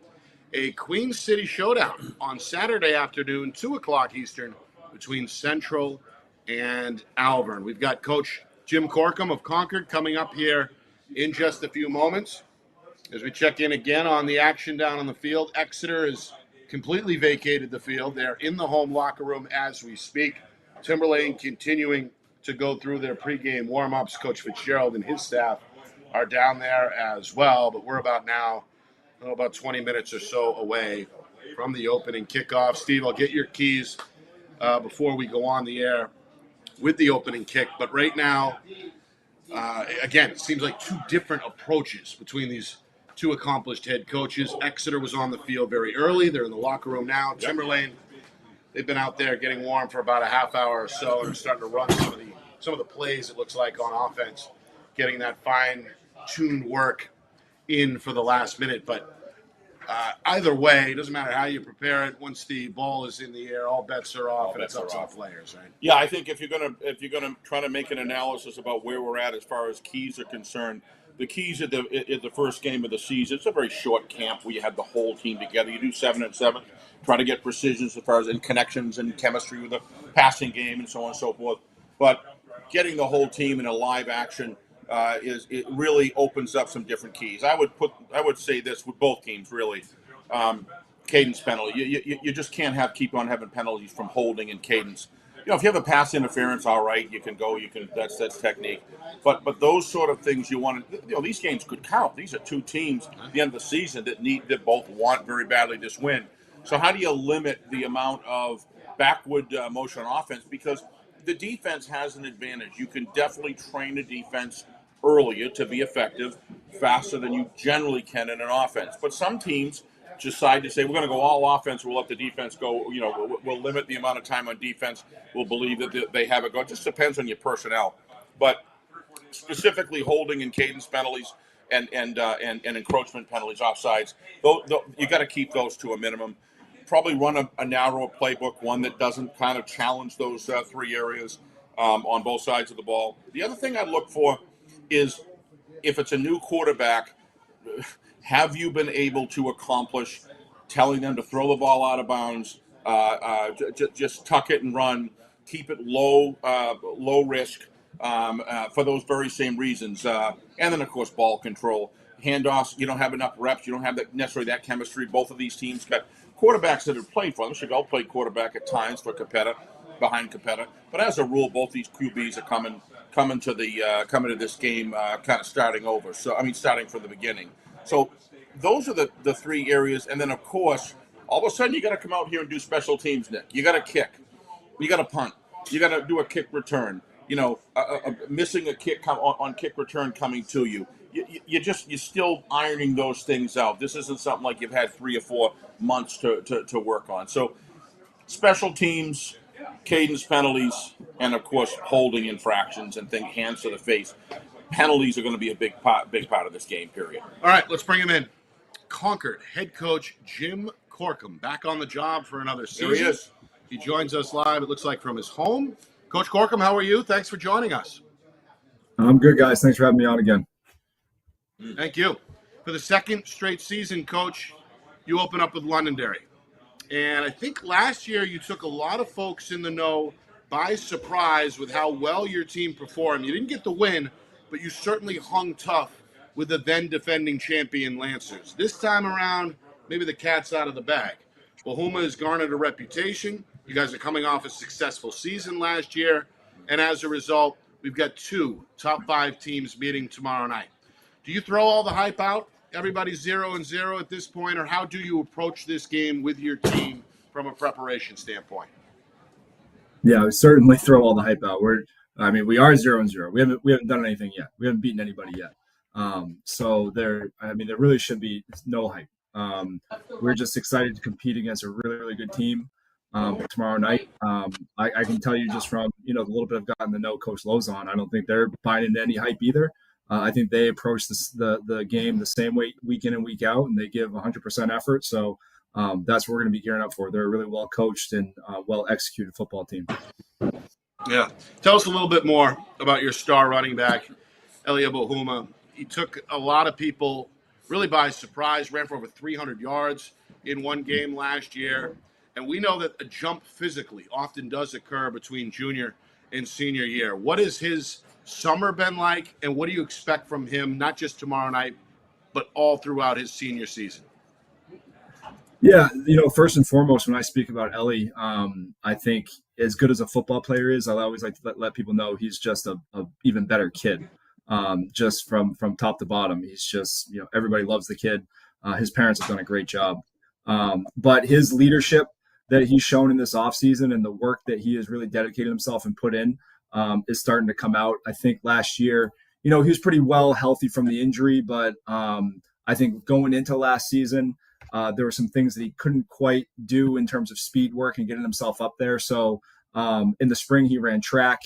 a Queen City showdown on Saturday afternoon, 2 o'clock Eastern, between Central and Alvern. We've got Coach Jim Corkum of Concord coming up here in just a few moments as we check in again on the action down on the field. Exeter has completely vacated the field. They're in the home locker room as we speak. Timberlane continuing to go through their pregame warm-ups. Coach Fitzgerald and his staff are down there as well, but we're about 20 minutes or so away from the opening kickoff. Steve, I'll get your keys before we go on the air with the opening kick, but right now, again, it seems like two different approaches between these two accomplished head coaches. Exeter was on the field very early. They're in the locker room now. Timberlane, they've been out there getting warm for about a half hour or so and starting to run some of the plays, it looks like, on offense, getting that fine-tuned work in for the last minute. But either way, it doesn't matter how you prepare it. Once the ball is in the air, all bets are off, and it's up to the players, right? Yeah, I think if you're gonna try to make an analysis about where we're at as far as keys are concerned, the keys at the first game of the season. It's a very short camp where you have the whole team together. You do 7 and 7, try to get precision as far as in connections and chemistry with the passing game and so on and so forth. But getting the whole team in a live action it really opens up some different keys. I would say this with both teams really. Cadence penalty. You just can't keep on having penalties from holding and cadence. If you have a pass interference, all right, you can go. That's technique. But those sort of things you want to. These games could count. These are two teams at the end of the season that both want very badly this win. So how do you limit the amount of backward motion on offense? Because the defense has an advantage. You can definitely train a defense earlier to be effective, faster than you generally can in an offense. But some teams decide to say, we're going to go all offense, we'll let the defense go, we'll limit the amount of time on defense, we'll believe that they have it go. It just depends on your personnel. But specifically holding and cadence penalties and encroachment penalties, offsides, you got to keep those to a minimum. Probably run a narrower playbook, one that doesn't kind of challenge those 3 areas on both sides of the ball. The other thing I look for is if it's a new quarterback, have you been able to accomplish telling them to throw the ball out of bounds, just tuck it and run, keep it low risk for those very same reasons. And then, of course, ball control. Handoffs, you don't have enough reps. You don't have necessarily that chemistry. Both of these teams got quarterbacks that have played for them. Chagall played quarterback at times for Capetta, behind Capetta. But as a rule, both these QBs are coming to this game kind of starting over. So, starting from the beginning. So those are the 3 areas. And then, of course, all of a sudden you got to come out here and do special teams, Nick. You got to kick. You got to punt. You got to do a kick return. Missing a kick on kick return coming to you. You're still ironing those things out. This isn't something like you've had 3 or 4 months to work on. So special teams, cadence penalties, and, of course, holding infractions and hands to the face. Penalties are going to be a big part of this game, period. All right, let's bring him in. Concord head coach Jim Corkum back on the job for another season. There he is. He joins us live, it looks like, from his home. Coach Corkum, how are you? Thanks for joining us. I'm good, guys. Thanks for having me on again. Thank you. For the second straight season, Coach, you open up with Londonderry. And I think last year you took a lot of folks in the know by surprise with how well your team performed. You didn't get the win, but you certainly hung tough with the then defending champion Lancers. This time around, maybe the cat's out of the bag. Bohuma has garnered a reputation. You guys are coming off a successful season last year. And as a result, we've got 2 top 5 teams meeting tomorrow night. Do you throw all the hype out? Everybody's 0-0 at this point, or how do you approach this game with your team from a preparation standpoint? Yeah, we certainly throw all the hype out. We are 0-0. We haven't done anything yet. We haven't beaten anybody yet. So there really should be no hype. We're just excited to compete against a really, really good team tomorrow night. I can tell you just from the little bit I've gotten to know Coach Lauzon, I don't think they're buying into any hype either. I think they approach the game the same way week in and week out, and they give 100% effort. So that's what we're going to be gearing up for. They're a really well coached and well executed football team. Yeah. Tell us a little bit more about your star running back, Elia Bohuma. He took a lot of people really by surprise, ran for over 300 yards in one game last year. And we know that a jump physically often does occur between junior and senior year. What has his summer been like, and what do you expect from him, not just tomorrow night, but all throughout his senior season? Yeah, first and foremost, when I speak about Ellie, I think as good as a football player is, I always like to let people know he's just a even better kid, just from top to bottom. He's just, everybody loves the kid. His parents have done a great job. But his leadership that he's shown in this offseason and the work that he has really dedicated himself and put in is starting to come out. I think last year, he was pretty well healthy from the injury, but I think going into last season, there were some things that he couldn't quite do in terms of speed work and getting himself up there. So in the spring, he ran track.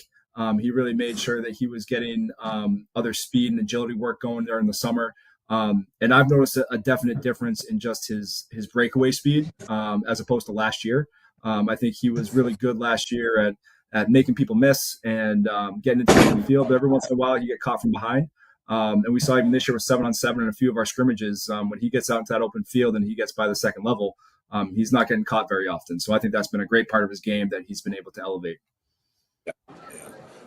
He really made sure that he was getting other speed and agility work going there in the summer. And I've noticed a definite difference in just his breakaway speed as opposed to last year. I think he was really good last year at making people miss and getting into the field. But every once in a while, he get caught from behind. And we saw even this year with 7-on-7 in a few of our scrimmages, when he gets out into that open field and he gets by the second level, he's not getting caught very often. So I think that's been a great part of his game that he's been able to elevate.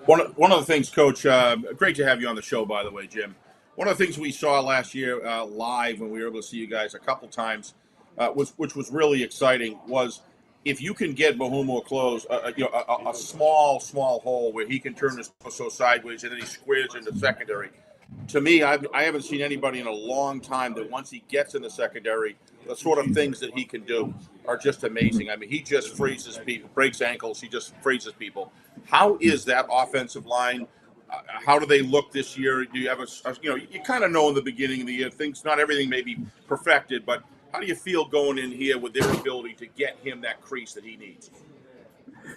One of the things, Coach, great to have you on the show, by the way, Jim. One of the things we saw last year live when we were able to see you guys a couple times, which was really exciting, was if you can get Mahumo close, a small hole where he can turn his torso sideways and then he squares into secondary. To me, I haven't seen anybody in a long time that once he gets in the secondary, the sort of things that he can do are just amazing. I mean, he just freezes people, breaks ankles, he just freezes people. How is that offensive line? How do they look this year? Do you have you kind of know in the beginning of the year, not everything may be perfected, but how do you feel going in here with their ability to get him that crease that he needs?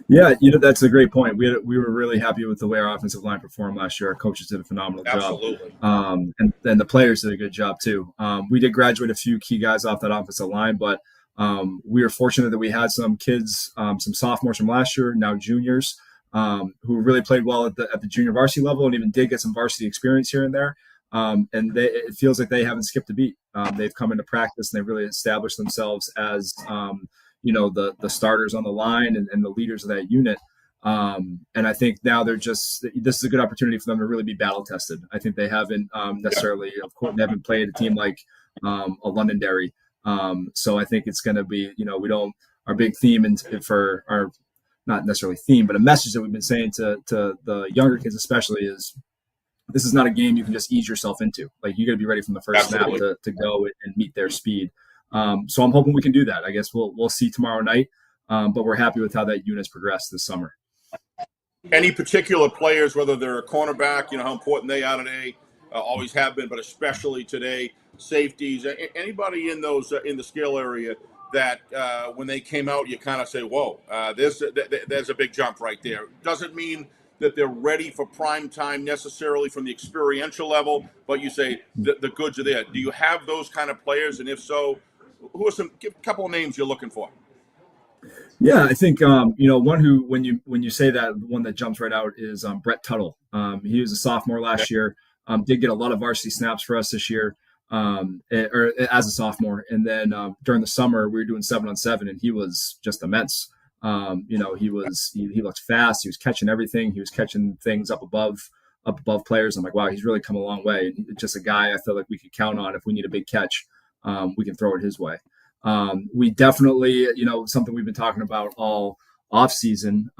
Yeah, that's a great point. We were really happy with the way our offensive line performed last year. Our coaches did a phenomenal job. And the players did a good job too. We did graduate a few key guys off that offensive line, but we were fortunate that we had some kids, some sophomores from last year, now juniors, who really played well at the junior varsity level and even did get some varsity experience here and there. And it feels like they haven't skipped a beat. They've come into practice and they've really established themselves as the starters on the line and the leaders of that unit. And I think now this is a good opportunity for them to really be battle tested. I think they haven't necessarily, of course, they haven't played a team like a Londonderry. So I think it's going to be, our big theme and for our, not necessarily theme, but a message that we've been saying to the younger kids especially is this is not a game you can just ease yourself into. Like, you got to be ready from the first snap to go and meet their speed. So I'm hoping we can do that. I guess we'll see tomorrow night, but we're happy with how that unit's progressed this summer. Any particular players, whether they're a cornerback, how important they are today, always have been, but especially today, safeties, anybody in those in the skill area that when they came out, you kind of say, whoa, there's a big jump right there. Doesn't mean that they're ready for prime time necessarily from the experiential level, but you say the goods are there. Do you have those kind of players? And if so, give a couple of names you're looking for. Yeah, I think one who when you say that, one that jumps right out is Brett Tuttle. He was a sophomore last year. Did get a lot of varsity snaps for us this year, or as a sophomore. And then during the summer, we were doing 7-on-7, and he was just immense. He looked fast. He was catching everything. He was catching things up above players. I'm like, wow, he's really come a long way. Just a guy I feel like we could count on if we need a big catch. We can throw it his way. We definitely, something we've been talking about all off season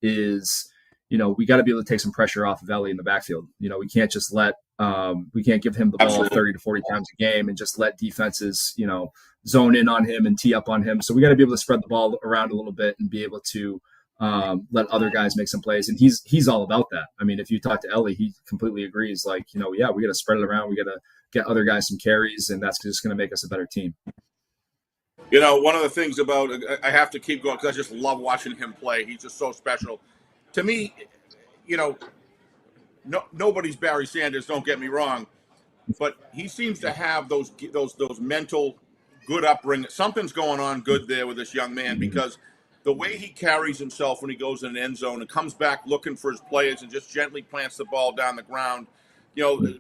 is, we got to be able to take some pressure off of Ellie in the backfield. We can't just we can't give him the ball 30 to 40 times a game and just let defenses, zone in on him and tee up on him. So we got to be able to spread the ball around a little bit and be able to let other guys make some plays. And he's all about that. I mean, if you talk to Ellie, he completely agrees. Like, we got to spread it around. We got to get other guys some carries, and that's just going to make us a better team. One of the things about, I have to keep going because I just love watching him play. He's just so special. To me, nobody's Barry Sanders, don't get me wrong, but he seems to have those mental good upbringing. Something's going on good there with this young man, because the way he carries himself when he goes in an end zone and comes back looking for his players and just gently plants the ball down the ground.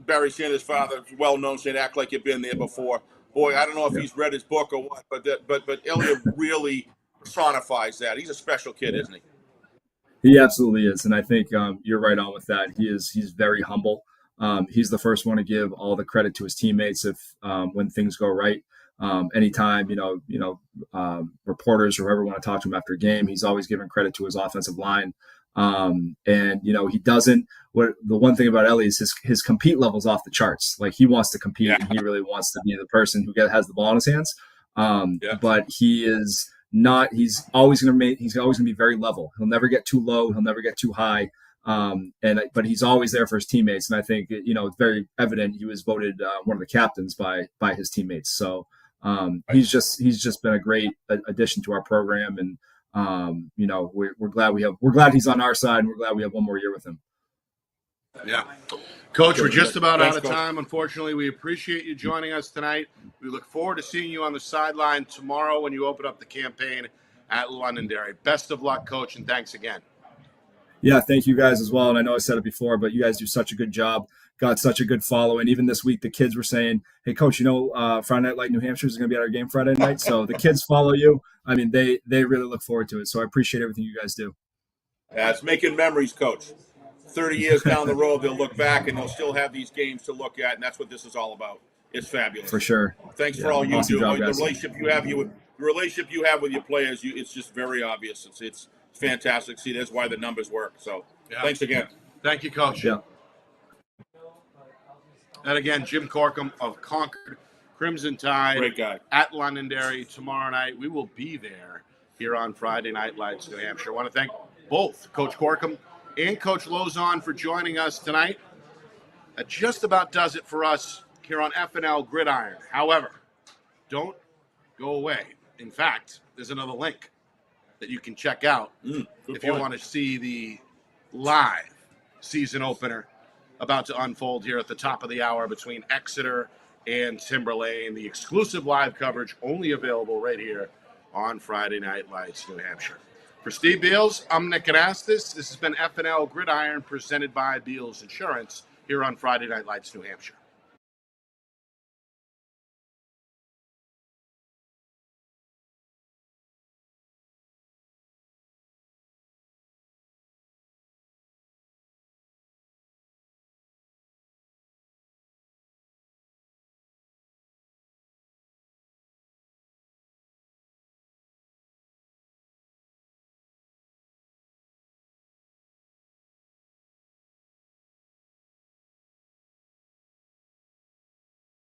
Barry Sanders' father, well known, saying, act like you've been there before. Boy, I don't know if he's read his book or what, but Elliot really personifies that. He's a special kid, isn't he? He absolutely is, and I think you're right on with that. He's very humble. He's the first one to give all the credit to his teammates if when things go right. Anytime reporters or whoever want to talk to him after a game, he's always giving credit to his offensive line. And he doesn't. The one thing about Ellie is his compete level's off the charts. Like, he wants to compete, and he really wants to be the person who has the ball in his hands. But he is not. He's always going to be very level. He'll never get too low. He'll never get too high. But he's always there for his teammates, and I think it's very evident he was voted one of the captains by his teammates. So he's just been a great addition to our program, and we're glad he's on our side, and we're glad we have one more year with him. Yeah. Coach, we're just about Thanks, out of Coach. time. Unfortunately, we appreciate you joining us tonight. We look forward to seeing you on the sideline tomorrow when you open up the campaign at Londonderry. Best of luck, Coach, and thanks again. Yeah, thank you guys as well. And I know I said it before, but you guys do such a good job. Got such a good following. Even this week, the kids were saying, "Hey, Coach, Friday Night Light New Hampshire is going to be at our game Friday night." So the kids follow you. I mean, they really look forward to it. So I appreciate everything you guys do. Yeah, it's making memories, Coach. 30 years down the road, they'll look back and they'll still have these games to look at, and that's what this is all about. It's fabulous. For sure. Thanks for all you awesome do. job, The guys. relationship you have with your players, it's just very obvious. It's fantastic. See, that's why the numbers work. So thanks again. Thank you, Coach. Yeah. And again, Jim Corkum of Concord Crimson Tide. Great guy. At Londonderry tomorrow night. We will be there here on Friday Night Lights, New Hampshire. I want to thank both Coach Corkum and Coach Lauzon for joining us tonight. That just about does it for us here on FNL Gridiron. However, don't go away. In fact, there's another link that you can check out if you want to see the live season opener about to unfold here at the top of the hour between Exeter and Timberlane. The exclusive live coverage only available right here on Friday Night Lights, New Hampshire. For Steve Beals, I'm Nick Anastas. This has been FNL Gridiron presented by Beals Insurance here on Friday Night Lights, New Hampshire.